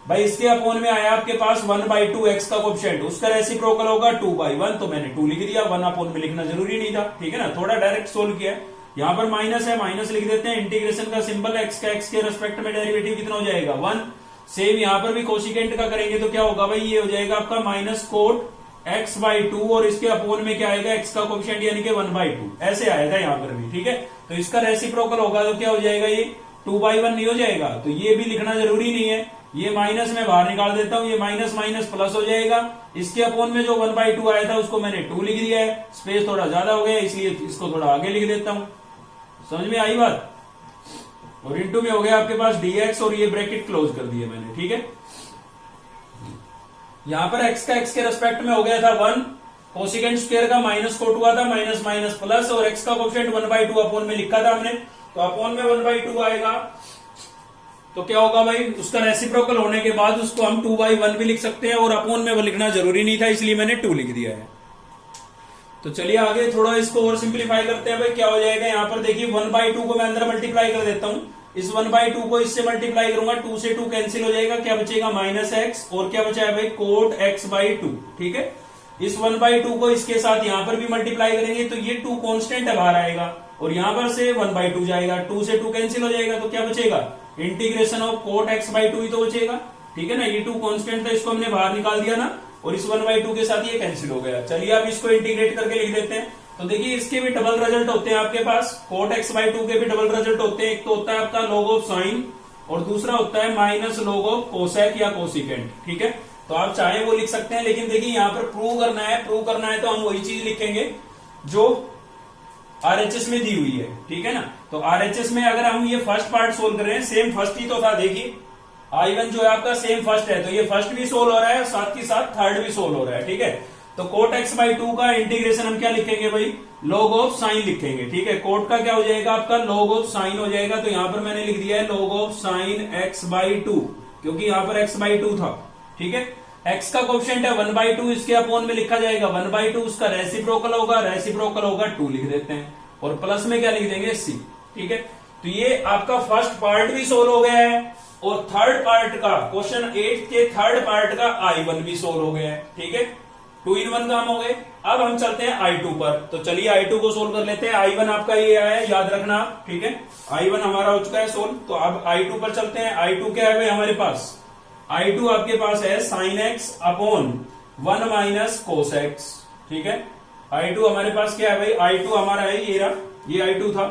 भाई। इसके अपोन में आया आपके पास 1/2 x का कोएफिशिएंट, उसका रेसिप्रोकल होगा 2/1, तो मैंने 2 लिख दिया, 1 अपोन में लिखना जरूरी नहीं था, ठीक है ना, थोड़ा डायरेक्ट सोल्व किया। यहाँ पर माइनस है, माइनस लिख देते हैं, इंटीग्रेशन का सिंबल, x का x के रेस्पेक्ट में डेरिवेटिव कितना हो जाएगा 1। सेम यहाँ पर भी कोसिकेंट का करेंगे तो क्या होगा भाई, ये हो जाएगा आपका माइनस कोट x/2, और इसके अपोन में क्या आएगा x का कोएफिशिएंट यानी कि 1/2, ऐसे आएगा यहाँ पर भी, ठीक है। तो इसका रेसिप्रोकल होगा तो क्या हो जाएगा, ये 2/1 नहीं हो जाएगा, तो ये भी लिखना जरूरी नहीं है, ये माइनस में बाहर निकाल देता हूं, ये माइनस माइनस प्लस हो जाएगा। इसके अपोन में जो 1/2 आया था उसको मैंने 2 लिख दिया है, स्पेस थोड़ा ज्यादा हो गया इसलिए इसको थोड़ा आगे लिख देता हूं, समझ में आई बात। और इंटू में हो गया आपके पास dx, और ये ब्रैकेट क्लोज कर दिए मैंने, ठीक है। यहां पर x का x के रेस्पेक्ट में हो गया था 1, कोसिकेंट स्क्वायर का माइनस कोट हुआ था, माइनस माइनस प्लस, और x का कोएफिशिएंट 1/2 अपोन में लिखा था हमने, तो अपोन में 1/2 आएगा, तो क्या होगा भाई, उसका रेसिप्रोकल होने के बाद उसको हम 2/1 भी लिख सकते हैं, और अपोन में वो लिखना जरूरी नहीं था इसलिए मैंने 2 लिख दिया है। तो चलिए आगे थोड़ा इसको और सिंप्लीफाई करते हैं भाई, क्या हो जाएगा। यहाँ पर देखिए 1/2 को मैं अंदर मल्टीप्लाई कर देता हूँ, इस 1/2 को इससे मल्टीप्लाई करूंगा, 2 से 2 कैंसिल हो जाएगा, क्या बचेगा -x, और क्या बचा है भाई कोट x/2, ठीक है। इस 1/2 को इसके साथ यहाँ पर भी मल्टीप्लाई करेंगे तो ये 2 कांस्टेंट है बाहर आएगा, और यहाँ पर से 1/2 जाएगा, 2 से 2 कैंसिल हो जाएगा, तो क्या बचेगा इंटीग्रेशन ऑफ कोट x/2 ही तो बचेगा, ठीक है ना। ये 2 कांस्टेंट था, इसको हमने बाहर निकाल दिया ना, और इस 1/2 के साथ ये कैंसिल हो गया। चलिए अब इसको इंटीग्रेट करके लिख देते हैं। तो देखिए इसके भी डबल रिजल्ट होते हैं आपके पास, कोट x/2 के भी डबल रिजल्ट होते हैं, एक तो होता है आपका लॉग ऑफ साइन, और दूसरा होता है माइनस लॉग ऑफ कोसेक या कोसिकेंट, ठीक है। तो आप चाहे वो लिख सकते हैं, लेकिन देखिए यहाँ पर प्रूव करना है तो हम वही चीज लिखेंगे जो आरएचएस में दी हुई है, ठीक है ना। तो आरएचएस में अगर हम ये फर्स्ट पार्ट सोल्व कर रहे हैं, सेम फर्स्ट ही तो था, देखिए I1 जो है आपका सेम फर्स्ट है, तो ये फर्स्ट भी सोल्व हो रहा है, साथ ही साथ थर्ड भी सोल्व हो रहा है, ठीक है। तो कोट एक्स बाई टू का इंटीग्रेशन हम क्या लिखेंगे भाई, log ऑफ साइन लिखेंगे, ठीक है। कोट का क्या हो जाएगा आपका, log ऑफ साइन हो जाएगा। तो यहां पर मैंने लिख दिया है log of sine x by to, क्योंकि यहां पर एक्स बाई टू था, ठीक है। एक्स का कोएफिशिएंट है 1/2, इसके अपॉन में लिखा जाएगा 1/2, उसका रेसिप्रोकल होगा 2 लिख देते हैं, और प्लस में क्या लिख देंगे c, ठीक है। तो ये आपका फर्स्ट पार्ट भी सोल्व हो गया है, और थर्ड पार्ट का क्वेश्चन 8 के थर्ड पार्ट का I1 भी सोल्व हो गया है, ठीक है। 2 in 1 काम हो गए। अब हम चलते हैं I2 पर, तो चलिए I2 को सोल्व कर लेते हैं। I1 आपका ये आया है, याद रखना, ठीक है। I1 हमारा हो चुका है सोल्व, तो अब I2 पर चलते हैं। I2 क्या है भाई हमारे पास, I2 आपके पास है sine x upon 1 minus cos x, ठीक है। I2 हमारे पास क्या है भाई, I2 हमारा है ये रहा, ये I2 था।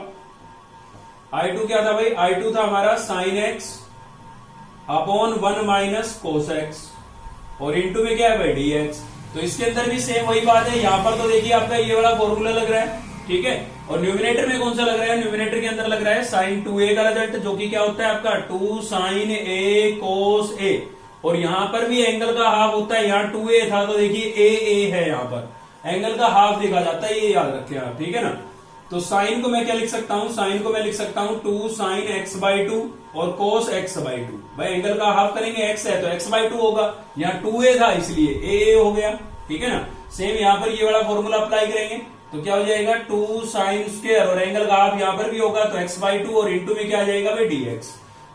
I2 क्या था भाई, I2 था हमारा sine x upon 1 minus cos x, और इंटू में क्या है भाई dx। तो इसके अंदर भी सेम वही बात है, यहां पर तो देखिए आपका ये वाला फॉर्मूला लग रहा है, ठीक है। और न्यूमिनेटर में कौन सा लग रहा है, न्यूमिनेटर के अंदर लग रहा है साइन 2a का रिजल्ट, जो कि क्या होता है आपका 2 साइन a कोस a, और यहां पर भी एंगल का हाफ होता है, यहाँ 2a था तो देखिए a है, यहां पर एंगल का हाफ देखा जाता है, ये याद रखें आप, ठीक है ना। तो साइन को मैं क्या लिख सकता हूं, साइन को मैं लिख सकता हूं 2 साइन एक्स बाई टू और कोस एक्स बाई टू। भाई एंगल का हाफ करेंगे, एक्स है तो एक्स बाई टू होगा, यहाँ 2a था इसलिए a हो गया, ठीक है ना। सेम यहाँ पर ये वाला फॉर्मूला अप्लाई करेंगे तो क्या हो जाएगा 2 साइन स्क्वायर, और एंगल का हाफ यहाँ पर भी होगा तो एक्स बाई टू, और इंटू में क्या आ जाएगा भाई dx।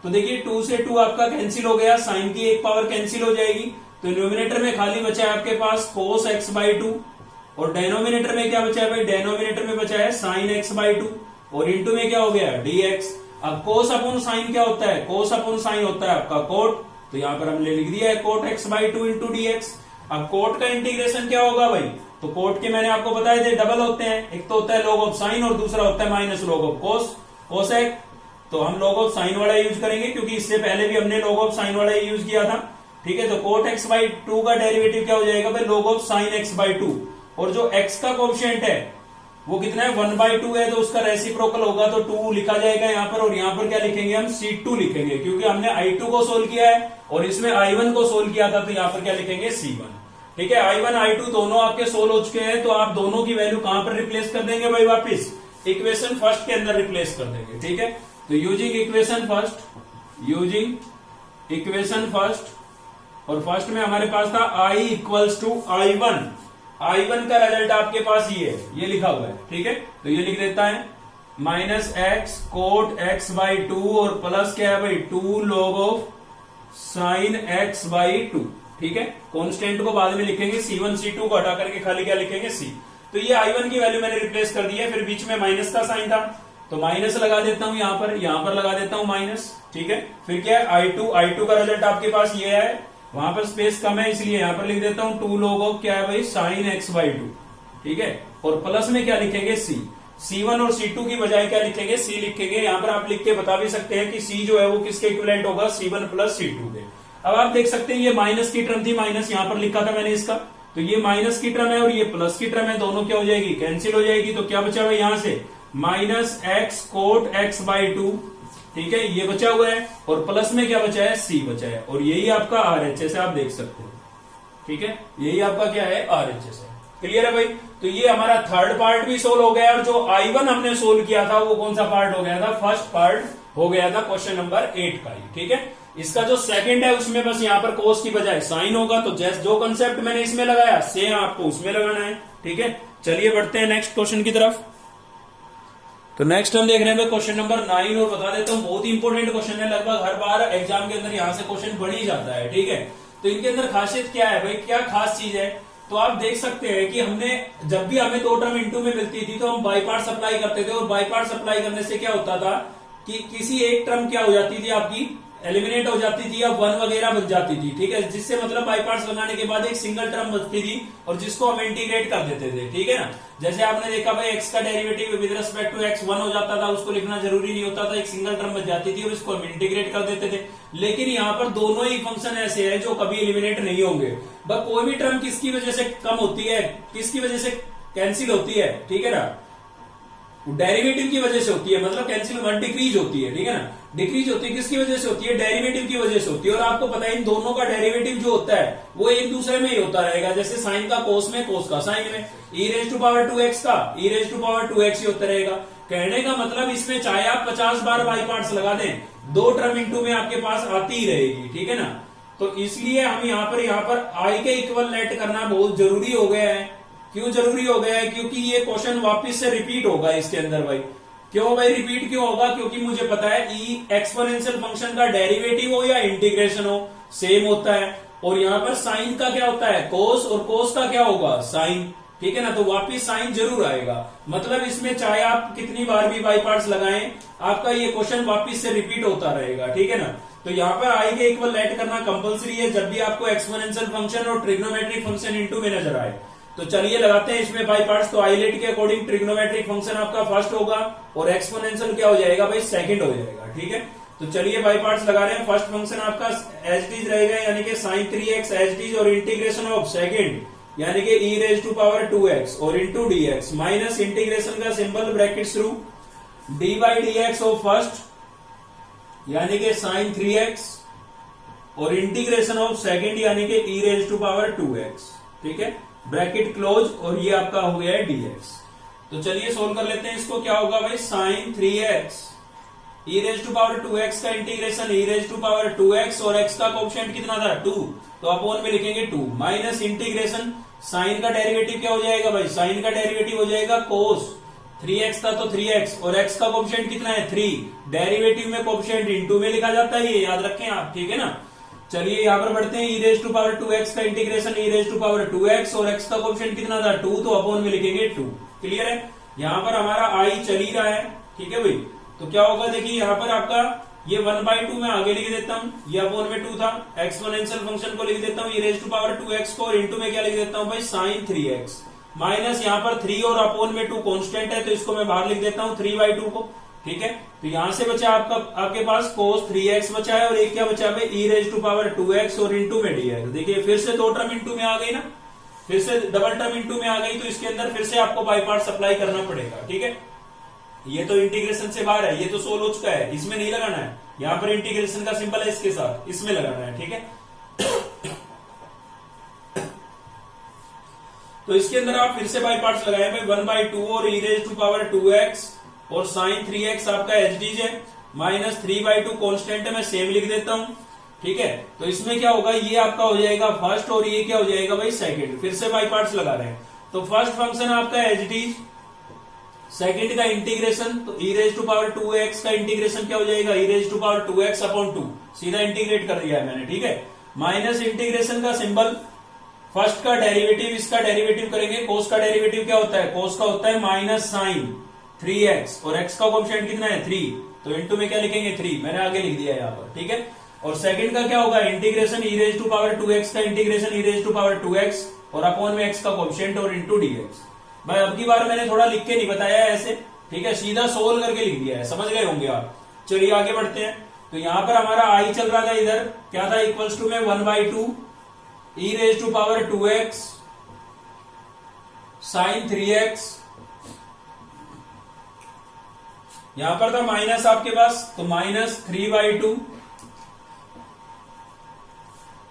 तो देखिए 2 से 2 आपका कैंसिल हो गया, साइन की एक पावर कैंसिल हो जाएगी, तो न्यूमिनेटर में खाली बचा है आपके पास कोस एक्स बाई टू, और डेनोमिनेटर में क्या बचा है भाई, डेनोमिनेटर में बचा है साइन एक्स बाई टू, और इंटू में क्या हो गया dx। अब कोस अपॉन साइन क्या होता है, कोस अपॉन साइन होता है आपका कोट, तो यहां पर हमने लिख दिया है cot x by two into dx। अब कोट का इंटीग्रेशन क्या होगा भाई, तो कोट के मैंने आपको बताया थे डबल होते हैं, एक तो होता है log ऑफ साइन और दूसरा होता है minus log of cos, cosec. तो हम log ऑफ साइन वाला यूज करेंगे, क्योंकि इससे पहले भी हमने log ऑफ साइन वाला यूज किया था, ठीक है। तो कोट एक्स बाई टू का डेरिवेटिव क्या हो जाएगा भाई, log of sine x by two, और जो x का कोएफिशिएंट है वो कितना है 1/2 है, तो उसका रेसिप्रोकल होगा तो 2 लिखा जाएगा यहाँ पर, और यहाँ पर क्या लिखेंगे हम C2 लिखेंगे, क्योंकि हमने I2 को सोल्व किया है और इसमें I1 को सोल्व किया था, तो यहाँ पर क्या लिखेंगे C1, ठीक है। I1 I2 दोनों आपके सोल्व हो चुके हैं, तो आप दोनों की वैल्यू कहां पर रिप्लेस कर देंगे भाई, वापिस इक्वेशन फर्स्ट के अंदर रिप्लेस कर देंगे, ठीक है। तो यूजिंग इक्वेशन फर्स्ट, और फर्स्ट में हमारे पास था I इक्वल्स टू I1 का रिजल्ट आपके पास ये है, ये लिखा हुआ है, ठीक है। तो ये लिख देता है minus x cot x by two, और प्लस क्या है भाई 2 log of sine x by two, ठीक है। कॉन्स्टेंट को बाद में लिखेंगे, C1 C2 को हटा करके खाली क्या लिखेंगे C। तो ये I1 की वैल्यू मैंने रिप्लेस कर दी है, फिर बीच में माइनस का साइन था तो माइनस लगा देता हूं यहां पर लगा देता हूं माइनस, ठीक है। फिर क्या है I2 का रिजल्ट आपके पास ये है, वहां पर स्पेस कम है इसलिए यहां पर लिख देता हूं 2 log ऑफ क्या है भाई साइन एक्स बाई टू, ठीक है। और प्लस में क्या लिखेंगे C1 और C2 की बजाय क्या लिखेंगे C लिखेंगे। यहां पर आप लिख के बता भी सकते हैं कि C जो है वो किसके इक्विवेलेंट होगा, C1 प्लस C2 के। अब आप देख सकते हैं ये माइनस की टर्म थी, माइनस यहां पर लिखा था मैंने इसका, तो ये माइनस की टर्म है और ये प्लस की टर्म है, दोनों क्या हो जाएगी कैंसिल हो जाएगी। तो क्या बचा हुआ है यहां से minus x cot x by two, ठीक है, ये बचा हुआ है, और प्लस में क्या बचा है C बचा है, और यही आपका RHS है, आप देख सकते हो, ठीक है। यही आपका क्या है RHS है, क्लियर है भाई। तो ये हमारा थर्ड पार्ट भी सोल्व हो गया, और जो I1 हमने सोल्व किया था वो कौन सा पार्ट हो गया था, फर्स्ट पार्ट हो गया था क्वेश्चन नंबर 8 का ही, ठीक है। इसका जो सेकंड है उसमें बस यहाँ पर कोस की बजाय साइन होगा, तो जैसे जो कंसेप्ट मैंने इसमें लगाया सेम आपको उसमें लगाना है, ठीक है। चलिए बढ़ते हैं नेक्स्ट क्वेश्चन की तरफ। तो नेक्स्ट हम देख रहे हैं क्वेश्चन नंबर 9, और बता देता हूं बहुत ही इंपॉर्टेंट क्वेश्चन है, लगभग हर बार एग्जाम के अंदर यहां से क्वेश्चन बन ही जाता है, ठीक है। तो इनके अंदर खासियत क्या है भाई, क्या खास चीज है, तो आप देख सकते हैं कि हमने जब भी हमें 2 टर्म इंटू में मिलती थी तो हम बाई पार्ट्स अप्लाई करते थे, और बाई पार्ट्स अप्लाई करने से क्या होता था कि किसी एक टर्म क्या हो जाती थी आपकी एलिमिनेट हो जाती थी या 1 वगैरह बच जाती थी, ठीक है। जिससे मतलब बाई पार्ट्स बनाने के बाद एक सिंगल टर्म बचती थी, और जिसको हम इंटीग्रेट कर देते थे, ठीक है ना। जैसे आपने देखा भाई x का derivative with respect to x 1 हो जाता था, उसको लिखना जरूरी नहीं होता था, एक सिंगल टर्म बच जाती थी और इसको हम इंटीग्रेट कर देते थे। लेकिन यहाँ पर दोनों ही फंक्शन ऐसे हैं जो कभी एलिमिनेट नहीं होंगे, बस कोई भी टर्म किसकी वजह से कम होती है, किसकी वजह से कैंसिल होती है, ठीक है ना। डेरिवेटिव की वजह से होती है, मतलब कैंसिल वन डिक्रीज होती है, ठीक है ना। डिक्रीज होती है किसकी वजह से होती है, डेरिवेटिव की वजह से होती है। और आपको पता है इन दोनों का डेरिवेटिव जो होता है वो एक दूसरे में ही होता रहेगा, जैसे साइन का कोस में, कोस का साइन में, e raise to power 2x का e raise to power 2x ही होता रहेगा। कहने का मतलब इसमें चाहे आप 50 बार बाई पार्ट्स लगा दें, दो टर्म इंटू में आपके पास आती ही रहेगी, ठीक है ना। तो इसलिए हम यहाँ पर आई के इक्वल लेट करना बहुत जरूरी हो गया है। क्यों जरूरी हो गया है, क्योंकि ये क्वेश्चन वापस से रिपीट होगा इसके अंदर भाई। क्यों भाई रिपीट क्यों होगा, क्योंकि मुझे पता है ई एक्सपोनेंशियल फंक्शन का डेरिवेटिव हो या इंटीग्रेशन हो सेम होता है, और यहाँ पर साइन का क्या होता है कोस, और कोस का क्या होगा साइन, ठीक है ना। तो वापिस साइन जरूर आएगा, मतलब इसमें चाहे आप कितनी बार भी बाई पार्ट्स लगाएं, आपका ये क्वेश्चन वापिस से रिपीट होता रहेगा, ठीक है ना। तो यहाँ पर आई के इक्वल लेट करना कंपलसरी है जब भी आपको एक्सपोनेंशियल फंक्शन और ट्रिग्नोमेट्रिक फंक्शन इनटू में नजर आए। तो चलिए लगाते हैं इसमें बाई पार्ट्स। तो आई लेट के अकॉर्डिंग ट्रिग्नोमेट्रिक फंक्शन आपका फर्स्ट होगा और एक्सपोनेंशियल क्या हो जाएगा भाई सेकंड हो जाएगा, ठीक है। तो चलिए बाई पार्ट्स लगा रहे हैं। फर्स्ट फंक्शन आपका एज इट इज रहेगा, यानी कि sin 3x as it is, और इंटीग्रेशन ऑफ सेकंड यानी कि e raise to power 2x और इंटू dx माइनस इंटीग्रेशन का symbol bracket through dy dx of first यानी कि sin 3x और इंटीग्रेशन ऑफ सेकंड यानी कि e raise to power 2x, ठीक है, ब्रैकेट क्लोज, और ये आपका हो गया है dx। तो चलिए सोल्व कर लेते हैं इसको। क्या होगा भाई sin 3x e raise to power 2x का integration e raise to power 2x और x का कोएफिशिएंट कितना था 2, तो अपॉन में लिखेंगे 2 माइनस इंटीग्रेशन साइन का डेरिवेटिव क्या हो जाएगा भाई, साइन का डेरिवेटिव हो जाएगा कोस, 3x था तो 3x और x का कोएफिशिएंट कितना है 3, डेरिवेटिव में कोएफिशिएंट इनटू में लिखा जाता है, ये याद रखें आप, ठीक है ना। चलिए यहां पर बढ़ते हैं, e raise to power 2x का integration e raise to power 2x और x का कोएफिशिएंट कितना था 2, तो अपॉन में लिखेंगे 2। क्लियर है, यहां पर हमारा i चल ही रहा है, ठीक है भाई। तो क्या होगा देखिए यहाँ पर आपका ये 1/2 में आगे लिख देता हूं, ये अपॉन में 2 था, एक्सपोनेंशियल फंक्शन को लिख देता हूं e raise to power 2x को, और इंटू में क्या लिख देता हूं भाई sin 3x माइनस यहाँ पर 3 और अपॉन में 2 कांस्टेंट है, तो इसको मैं बाहर लिख देता हूं 3/2 को, ठीक है। तो यहां से बचा आपके पास cos 3x बचा है, और एक क्या बचा है e raise to power 2x और इंटू में dx। देखिए फिर से दो टर्म इंटू में आ गई ना, फिर से डबल टर्म इंटू में आ गई, तो इसके अंदर फिर से आपको बाई पार्ट्स अप्लाई करना पड़ेगा, ठीक है। ये तो इंटीग्रेशन से बाहर है, ये तो सोल्व हो चुका है, इसमें नहीं लगाना है, यहां पर इंटीग्रेशन का सिंबल है इसके साथ, इसमें लगाना है, ठीक है। तो इसके अंदर आप फिर से बाई पार्ट्स लगाए भाई 1/2 और e raise to power 2x और sin 3x आपका एच डी है, माइनस 3/2 कॉन्स्टेंट है, मैं सेम लिख देता हूं, ठीक है। तो इसमें क्या होगा, ये आपका हो जाएगा फर्स्ट और ये क्या हो जाएगा भाई सेकंड। फिर से बाई पार्ट्स लगा रहे हैं, तो फर्स्ट फंक्शन आपका एच डी, सेकंड का इंटीग्रेशन, तो e raise to power 2x का इंटीग्रेशन क्या हो जाएगा e raise to power 2x upon 2, सीधा इंटीग्रेट कर दिया है मैंने, ठीक है। माइनस इंटीग्रेशन का सिंबल, फर्स्ट का डेरिवेटिव, इसका डेरिवेटिव करेंगे, कोस का डेरिवेटिव क्या होता है, कोस का होता है माइनस साइन 3x और x का कोएफिशिएंट कितना है 3, तो इंटू में क्या लिखेंगे 3, मैंने आगे लिख दिया है यहाँ पर, ठीक है। और सेकंड का क्या होगा integration e raise to power 2x का integration e raise to power 2x और अपॉन में x का कोएफिशिएंट और इंटू dx। भाई अब की बार मैंने थोड़ा लिख के नहीं बताया है ऐसे, ठीक है, सीधा सोल्व करके लिख दिया है, समझ गए होंगे आप। चलिए आगे बढ़ते हैं। तो यहां पर हमारा i चल रहा था, इधर क्या था इक्वल्स टू में 1/2 e raise to power 2x sin 3x, यहां पर था माइनस आपके पास, तो माइनस 3/2,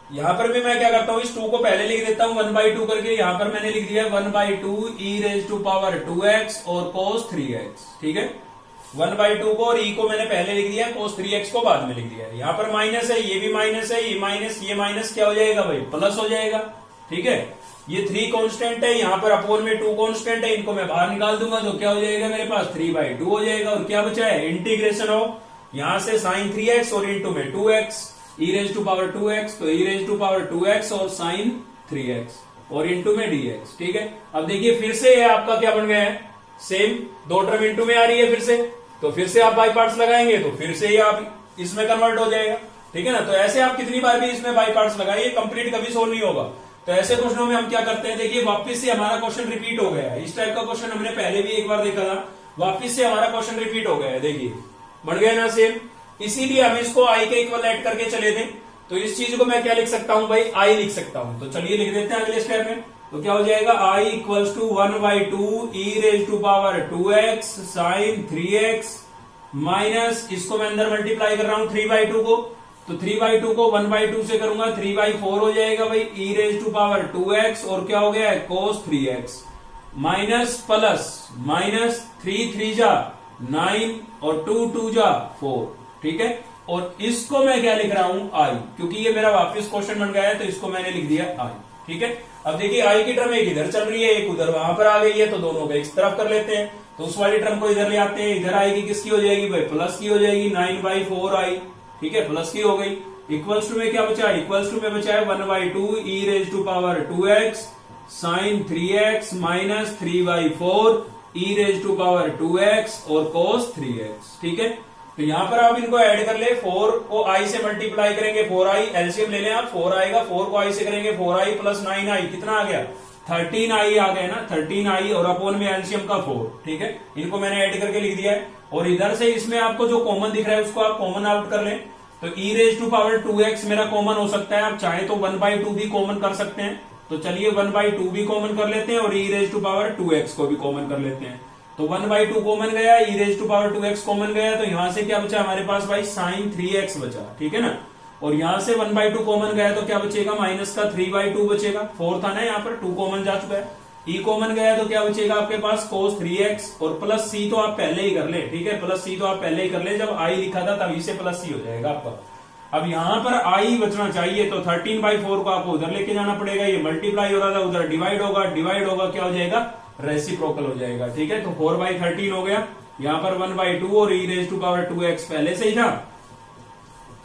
यहां पर भी मैं क्या करता हूं इस 2 को पहले लिख देता हूं 1/2 करके, यहां पर मैंने लिख दिया 1/2 e raise to power 2x और cos 3x, ठीक है। 1/2 को और e को मैंने पहले लिख दिया, cos 3x को बाद में लिख दिया। यहां पर माइनस है, ये भी माइनस है, ये माइनस क्या हो जाएगा भाई प्लस हो जाएगा, ठीक है। ये 3 कांस्टेंट है, यहां पर अपॉन में 2 कांस्टेंट है, इनको मैं बाहर निकाल दूंगा, तो क्या हो जाएगा मेरे पास 3/2 हो जाएगा। और क्या बचा है इंटीग्रेशन ऑफ यहां से sin 3x और इंटू में 2x e raise to power 2x, तो e raise to power 2x और sin 3x और इंटू में dx, ठीक है। अब देखिए फिर से ये आपका क्या बन गया है सेम, दो टर्म इंटू में आ रही है फिर से, तो फिर से आप बाई पार्ट्स लगाएंगे तो फिर से ये आप इसमें कन्वर्ट हो जाएगा, ठीक है ना। तो ऐसे आप कितनी बार भी इसमें बाई पार्ट्स लगाइए, कंप्लीट कभी सोल्व नहीं होगा। तो ऐसे क्वेश्चनों में हम क्या करते हैं, देखिए वापस से हमारा क्वेश्चन रिपीट हो गया है, इस टाइप का क्वेश्चन हमने पहले भी एक बार देखा था, वापस से हमारा क्वेश्चन रिपीट हो गया है, देखिए बन गया ना सेम। इसीलिए हम इसको आई के इक्वल ऐड करके चले थे, तो इस चीज को मैं क्या लिख सकता हूं भाई, आई लिख सकता हूं। तो चलिए लिख देते हैं अगले स्टेप में। तो क्या हो जाएगा I equals to 1/2 e raise to power 2x sine 3x minus इसको मैं अंदर मल्टीप्लाई कर रहा हूं 3/2 को, तो 3/2 को 1/2 से करूंगा 3/4 हो जाएगा भाई ई रेज टू पावर 2x और क्या हो गया है cos 3x minus plus minus 3 जा 9 और 2 जा 4। ठीक है, और इसको मैं क्या लिख रहा हूं आई, क्योंकि ये मेरा वापस क्वेश्चन बन गया है तो इसको मैंने लिख दिया आई। ठीक है, अब देखिए आई की टर्म एक इधर चल रही है एक उधर वहां पर आ गई है, तो दोनों को एक तरफ कर लेते हैं। तो उस वाली टर्म को इधर ले आते हैं, इधर आएगी किसकी हो जाएगी भाई प्लस की हो जाएगी 9/4 आई। ठीक है, प्लस की हो गई। इक्वल्स टू में क्या बचा, इक्वल्स टू में बचा है 1/2 e raise to power 2x sine 3x minus 3/4 e raise to power 2x और cos 3x। ठीक है, तो यहां पर आप इनको ऐड कर ले, 4 को i से मल्टीप्लाई करेंगे 4i, एलसीएम ले लें आप, 4 आएगा, 4 को i से करेंगे 4i प्लस 9i, कितना आ गया 13i आ गया ना, 13i और अपोन में एलसीएम का 4। ठीक है, इनको मैंने ऐड करके लिख दिया है, और इधर से इसमें आपको जो कॉमन दिख रहा है उसको आप कॉमन आउट कर लें। तो ई रेज टू पावर 2x मेरा कॉमन हो सकता है, आप चाहे तो 1/2 भी कॉमन कर सकते हैं, तो चलिए 1/2 भी कॉमन कर लेते हैं और ई रेज टू पावर 2x को भी कॉमन कर लेते हैं। तो 1/2 कॉमन गया, e raise to power 2x common गया, तो यहां से क्या बचा हमारे पास भाई साइन 3x बचा। ठीक है ना, और यहां से 1/2 कॉमन गया तो क्या बचेगा माइनस का 3/2 बचेगा, 4 था ना यहाँ पर 2 कॉमन जा चुका है। ई कॉमन गया तो क्या बचेगा आपके पास cos 3x और प्लस सी तो आप पहले ही कर ले। ठीक है, प्लस सी तो आप पहले ही कर ले, जब आई लिखा था तभी से प्लस सी हो जाएगा आपका। अब यहां पर आई बचना चाहिए तो 13/4 को आपको उधर लेके जाना पड़ेगा, ये मल्टीप्लाई हो रहा था उधर डिवाइड होगा, डिवाइड होगा क्या हो जाएगा रेसिप्रोकल हो जाएगा। ठीक है, तो 4/13 हो गया, यहां पर 1/2 और ई रेज टू पावर 2x पहले से ही था,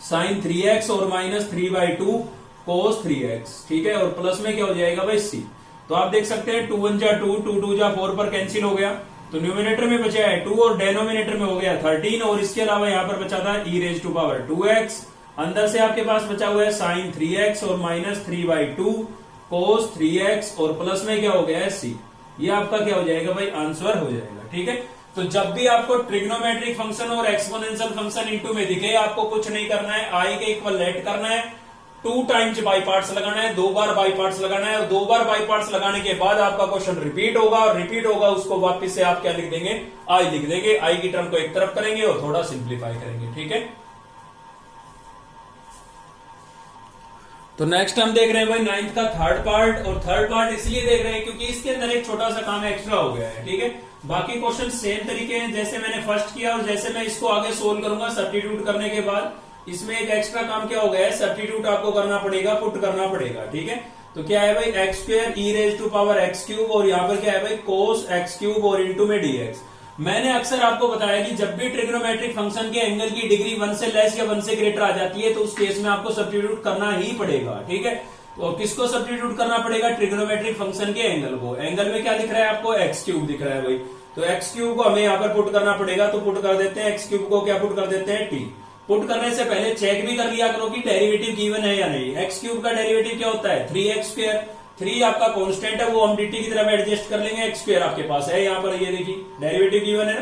साइन 3x और माइनस 3/2 cos 3x। ठीक है, और प्लस में क्या हो जाएगा भाई c। तो आप देख सकते हैं 2 1 जा 2, 2 2 जा 4 पर कैंसिल हो गया, तो न्यूमिनेटर में बचा है 2 और डेनोमिनेटर में हो गया 13, और इसके अलावा यहां पर बचा था ई रेज टू पावर 2x, अंदर से आपके पास बचा हुआ है साइन 3x और माइनस 3/2 cos 3x और प्लस में क्या हो गया है c। ये आपका क्या हो जाएगा भाई आंसर हो जाएगा। ठीक है, तो जब भी आपको ट्रिग्नोमेट्रिक फंक्शन और एक्सपोनेंशियल फंक्शन इनटू में दिखे, आपको कुछ नहीं करना है, आई के इक्वल लेट करना है, 2 टाइम्स बाई पार्ट्स लगाना है, 2 बार बाई पार्ट्स लगाना है, और 2 बार बाई पार्ट्स लगाने के बाद आपका क्वेश्चन रिपीट होगा, और रिपीट होगा उसको वापस से आप क्या लिख देंगे आई लिख देंगे, आई की टर्म को एक तरफ करेंगे और थोड़ा सिंप्लीफाई करेंगे। ठीक है, तो नेक्स्ट हम देख रहे हैं भाई 9th का थर्ड पार्ट, और थर्ड पार्ट इसलिए देख रहे हैं क्योंकि इसके अंदर एक छोटा सा काम एक्स्ट्रा हो गया है। ठीक है, बाकी क्वेश्चन सेम तरीके हैं जैसे मैंने फर्स्ट किया, और जैसे मैं इसको आगे सोल्व करूंगा सब्स्टिट्यूट करने के बाद, इसमें एक एक्स्ट्रा काम क्या हो गया है, सब्स्टिट्यूट आपको करना पड़ेगा, पुट करना पड़ेगा। ठीक है, तो क्या है भाई x² E raise to power x³ और यहाँ पर क्या है भाई cos x³ और इंटू में dx। मैंने अक्सर आपको बताया कि जब भी ट्रिग्नोमेट्रिक फंक्शन के एंगल की डिग्री 1 से लेस या 1 से ग्रेटर आ जाती है तो उस केस में आपको सब्स्टिट्यूट करना ही पड़ेगा। ठीक है, तो किसको सब्स्टिट्यूट करना पड़ेगा, ट्रिग्नोमेट्रिक फंक्शन के एंगल को। एंगल में क्या दिख रहा है आपको x³ दिख रहा है भाई, तो x³ को हमें यहाँ पर पुट करना पड़ेगा, तो पुट कर देते हैं x³ को क्या पुट कर देते हैं t। पुट करने से पहले चेक भी कर लिया करो कि डेरिवेटिव गिवन है या नहीं। x³ का डेरिवेटिव क्या होता है 3x², 3 आपका कांस्टेंट है, वो हम dt की तरफ एडजस्ट कर लेंगे, x² आपके पास है यहाँ पर, ये देखिए डेरिवेटिव गिवन है ना,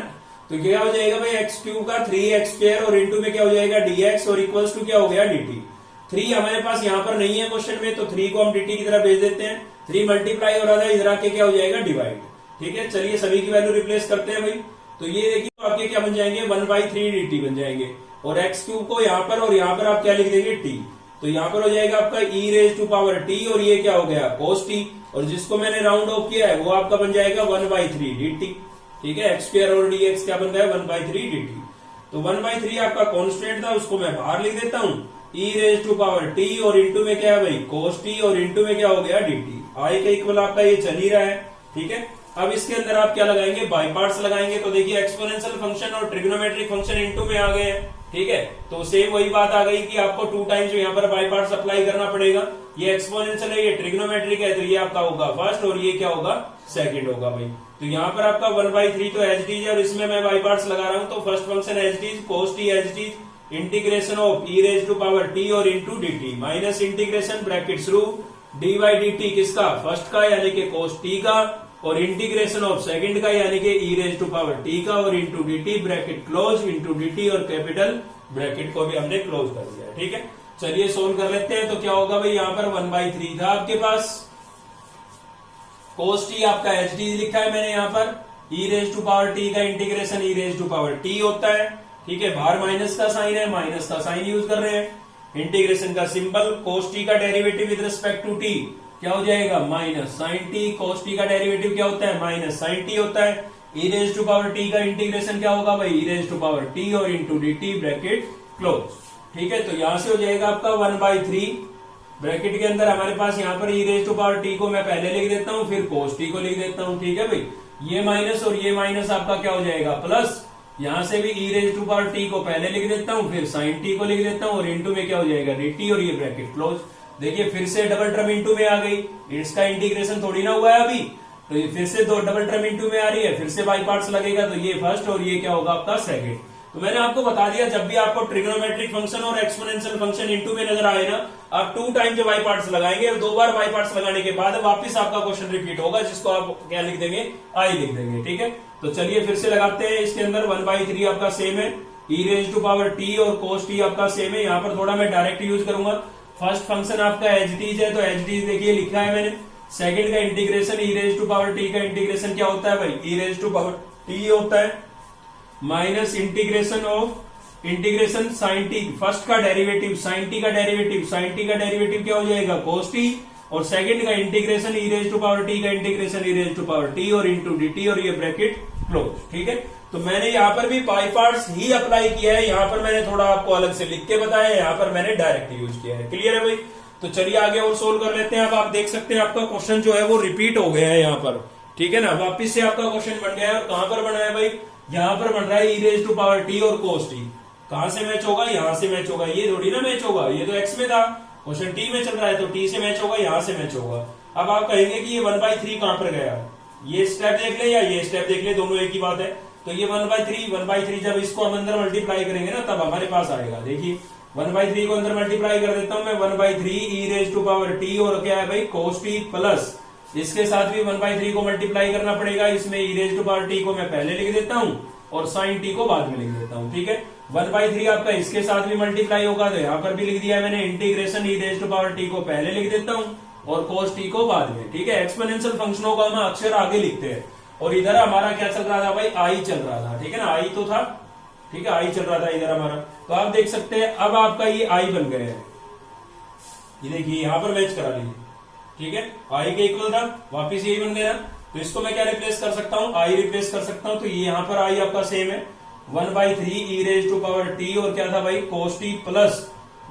तो क्या हो जाएगा भाई x³ का 3x² और इंटू में क्या हो जाएगा dx और इक्वल्स टू क्या हो गया dt। 3 हमारे पास यहाँ पर नहीं है क्वेश्चन में, तो 3 को हम dt की तरफ भेज देते हैं, 3 मल्टीप्लाई हो रहा था, इधर आके क्या हो जाएगा डिवाइड। ठीक है, चलिए सभी की वैल्यू रिप्लेस करते हैं भाई, तो ये देखिए तो आपके क्या बन जाएंगे 1/3 dt बन जाएंगे, और x³ को यहाँ पर और यहाँ पर आप क्या लिख देंगे t, तो यहाँ पर हो जाएगा आपका ई रेज टू पावर t और ये क्या हो गया cos t, और जिसको मैंने राउंड ऑफ किया है वो आपका बन जाएगा 1/3 dt। ठीक है, x² और dx क्या बन गया 1/3 dt। तो 1/3 आपका कांस्टेंट था, उसको मैं बाहर लिख देता हूं, ई रेज टू पावर t और इंटू में क्या है भाई cos t और इंटू में क्या हो गया dt। आई के इक्वल आपका ये चल ही रहा है। ठीक है, अब इसके अंदर आप क्या लगाएंगे बाई पार्ट्स लगाएंगे, तो देखिए एक्सपोनेंशियल फंक्शन और ट्रिग्नोमेट्रिक फंक्शन इंटू में आ गए हैं। ठीक है, तो सेम वही बात आ गई कि आपको 2 टाइम्स यहाँ पर बाई पार्ट्स अप्लाई करना पड़ेगा, ये एक्सपोनेंशियल है, ये ट्रिग्नोमेट्रिक है, तो ये आपका होगा फर्स्ट और ये क्या होगा सेकंड होगा भाई। तो यहाँ पर आपका 1/3 तो एज इट इज है, और इसमें मैं बाई पार्ट्स लगा रहा हूं, तो first function as it is, cos t as it is, integration of e raise to power t और into dt minus integration bracket through dy dt किसका फर्स्ट का यानी कि cos t का, और इंटीग्रेशन ऑफ सेकंड का यानी कि ई रेज टू पावर t का, और into dt bracket close into dt और कैपिटल ब्रैकेट को भी हमने क्लोज कर दिया। ठीक है, चलिए सोल्व कर लेते हैं, तो क्या होगा भाई यहाँ पर 1/3 था आपके पास, cos t आपका एच डी लिखा है मैंने यहाँ पर, e raise to power t का integration e raise to power t होता है, ठीक है। बाहर माइनस का साइन है, माइनस का साइन यूज कर रहे हैं। इंटीग्रेशन का सिंबल, cos t का derivative with respect to t क्या हो जाएगा, minus sine t। cos t का डेरिवेटिव क्या होता है, माइनस साइन t होता है। e raise to power t का इंटीग्रेशन क्या होगा भाई, e raise to power t और इंटू dt ब्रैकेट क्लोज, ठीक है। तो यहां से हो जाएगा आपका 1/3 ब्रैकेट के अंदर हमारे पास यहाँ पर e raise to power t को मैं पहले लिख देता हूँ, फिर cos t को लिख देता हूँ, ठीक है भाई। ये माइनस और ये माइनस आपका क्या हो जाएगा, प्लस। यहां से भी e raise to power t को पहले लिख देता हूँ, फिर sin t को लिख देता हूँ, और इंटू में क्या हो जाएगा, dt और ये ब्रैकेट क्लोज। देखिए फिर से डबल टर्म इंटू में आ गई, इसका इंटीग्रेशन थोड़ी ना हुआ है अभी, तो ये फिर से दो डबल टर्म इंटू में आ रही है, फिर से बाई पार्ट्स लगेगा, तो ये फर्स्ट और ये क्या होगा आपका सेकंड। तो मैंने आपको बता दिया जब भी आपको ट्रिग्नोमेट्रिक फंक्शन और एक्सपोनेंशियल फंक्शन इंटू में नजर आए ना, आप 2 टाइम्स बाई पार्ट्स लगाएंगे, और 2 बार बाई पार्ट्स लगाने के बाद वापस आपका क्वेश्चन रिपीट होगा, जिसको आप क्या लिख देंगे, आई लिख देंगे, ठीक है। तो चलिए फिर से लगाते हैं। इसके अंदर 1/3 आपका सेम है, e raise to power t और cos t आपका सेम है। यहाँ पर थोड़ा मैं डायरेक्ट यूज करूंगा। फर्स्ट फंक्शन आपका एच डीज है, तो एच डीज देखिए लिखा है मैंने। सेकंड का integration e raise to power t का इंटीग्रेशन क्या होता है भाई, e raise to power t होता है, minus integration sine t. First का डेरिवेटिव साइन टी का डेरिवेटिव, साइन टी का डेरिवेटिव क्या हो जाएगा, cos t, और सेकंड का integration e raise to power t का integration e raise to power t और इंटू dt और ये ब्रैकेट क्लोज, ठीक है। तो मैंने यहाँ पर भी बाई पार्ट्स ही अप्लाई किया है, यहाँ पर मैंने थोड़ा आपको अलग से लिख के बताया है, यहाँ पर मैंने डायरेक्ट यूज किया है। क्लियर है भाई। तो चलिए आगे और सोल्व कर लेते हैं। अब आप देख सकते हैं आपका क्वेश्चन जो है वो रिपीट हो गया है यहाँ पर, ठीक है ना। वापिस से आपका क्वेश्चन बन गया है, और कहां पर बना है भाई, यहाँ पर बन रहा है e raise to power t और cos t। कहां से मैच होगा, यहां से मैच होगा, ये थोड़ी ना मैच होगा, ये तो x में था, क्वेश्चन t में चल रहा है, तो t से मैच होगा, यहां से मैच होगा। अब आप कहेंगे कि ये 1/3 कहां पर गया, ये स्टेप देख ले या ये स्टेप देख ले, दोनों एक ही बात है। तो ये 1/3 जब इसको हम अंदर मल्टीप्लाई करेंगे ना, तब हमारे पास आएगा। देखिए 1/3 को अंदर मल्टीप्लाई कर देता हूं मैं, 1/3 e raise to power t और क्या है भाई, cos t, प्लस इसके साथ भी 1/3 को मल्टीप्लाई करना पड़ेगा। इसमें e raise to power t को मैं पहले लिख देता हूं और sin t को बाद में लिख देता हूं, ठीक है। 1/3 आपका इसके साथ भी मल्टीप्लाई होगा, तो यहाँ पर भी लिख दिया मैंने, integration e raise to power t को पहले लिख देता हूं और cos t को बाद में, ठीक है। एक्सपोनेंशियल फंक्शनों का हम अक्षर आगे लिखते हैं, और इधर हमारा क्या चल रहा था भाई, आई चल रहा था, ठीक है ना, आई तो था, ठीक है, आई चल रहा था इधर हमारा। तो आप देख सकते हैं अब आपका ये आई बन गया है, ये देखिए यहाँ पर मैच करा लीजिए, ठीक है, आई के इक्वल था, वापिस यही बन गया। तो इसको मैं क्या रिप्लेस कर सकता हूँ, आई रिप्लेस कर सकता हूँ। तो ये यहाँ पर आई आपका सेम है, 1/3 e raise to power t और क्या था भाई, cos t, plus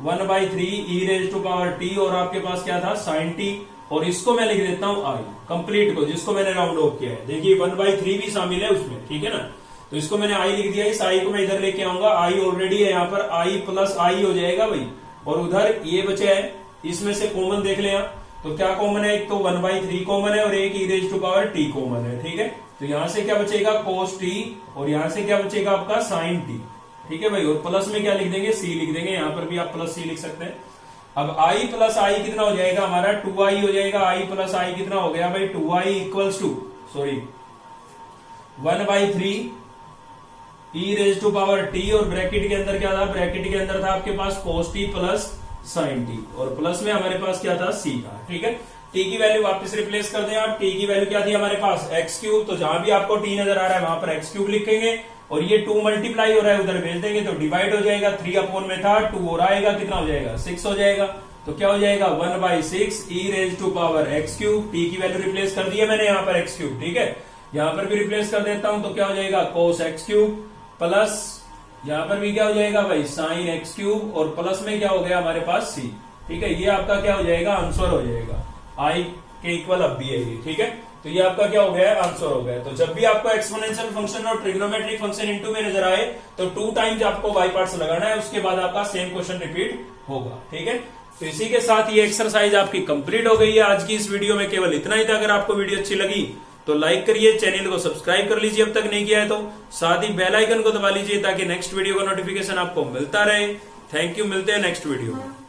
1/3 e raise to power t और आपके पास क्या था, sin t, और इसको मैं लिख देता हूं आई कंप्लीट को, जिसको मैंने राउंड ऑफ किया है। देखिए 1/3 भी शामिल है उसमें, ठीक है ना। तो इसको मैंने आई लिख दिया, इस आई को मैं इधर लेके आऊंगा, आई ऑलरेडी है यहाँ पर, आई प्लस आई हो जाएगा भाई, और उधर ये बचा है, इसमें से कॉमन देख ले आप, तो क्या कॉमन है, एक तो 1/3 कॉमन है और एक e raise to power t common है, ठीक है। तो यहां से क्या बचेगा, cos t, और यहां से क्या बचेगा आपका sin t, ठीक है भाई। और प्लस में क्या लिख देंगे, c लिख देंगे, यहां पर भी आप प्लस c लिख सकते हैं। अब i प्लस आई कितना हो जाएगा हमारा, 2i हो जाएगा। i प्लस आई कितना हो गया भाई, 2i equals to 1/3 e raise to power t, और ब्रैकेट के अंदर क्या था, ब्रैकेट के अंदर था आपके पास cos t plus sin t, और प्लस में हमारे पास क्या था, c था, ठीक है। t की वैल्यू वापस रिप्लेस कर दें आप, t की वैल्यू क्या थी हमारे पास, x3, तो जहां भी आपको t नजर आ रहा है वहां पर x3 लिखेंगे, और ये 2 मल्टीप्लाई हो रहा है उधर भेज देंगे, तो डिवाइड हो जाएगा, 3 में था, 2 और आएगा, कितना हो जाएगा, 6 हो जाएगा। तो क्या हो जाएगा, 1/6 e raise to power x3, t की वैल्यू रिप्लेस कर दी है मैंने यहाँ पर x3, ठीक है। यहाँ पर भी रिप्लेस कर देता हूं, तो क्या हो जाएगा, cos x3, प्लस यहाँ पर भी क्या हो जाएगा भाई, sin x3, और प्लस में क्या हो गया हमारे पास c, ठीक है। ये आपका क्या हो जाएगा, आंसर हो जाएगा, आई के इक्वल अब भी है ये, ठीक है। तो ये आपका क्या हो गया, आंसर हो गया। तो जब भी आपको एक्सपोनेंशियल फंक्शन और ट्रिग्नोमेट्रिक फंक्शन इनटू में नजर आए, तो 2 टाइम्स आपको बाई पार्ट्स लगाना है, उसके बाद आपका सेम क्वेश्चन रिपीट होगा, ठीक है। तो इसी के साथ ये एक्सरसाइज आपकी कंप्लीट हो गई है। आज की इस वीडियो में केवल इतना ही था। अगर आपको वीडियो अच्छी लगी तो लाइक करिए, चैनल को सब्सक्राइब कर लीजिए अब तक नहीं किया है तो, साथ ही बेल आइकन को दबा लीजिए ताकि नेक्स्ट वीडियो का नोटिफिकेशन आपको मिलता रहे। थैंक यू, मिलते हैं नेक्स्ट वीडियो में।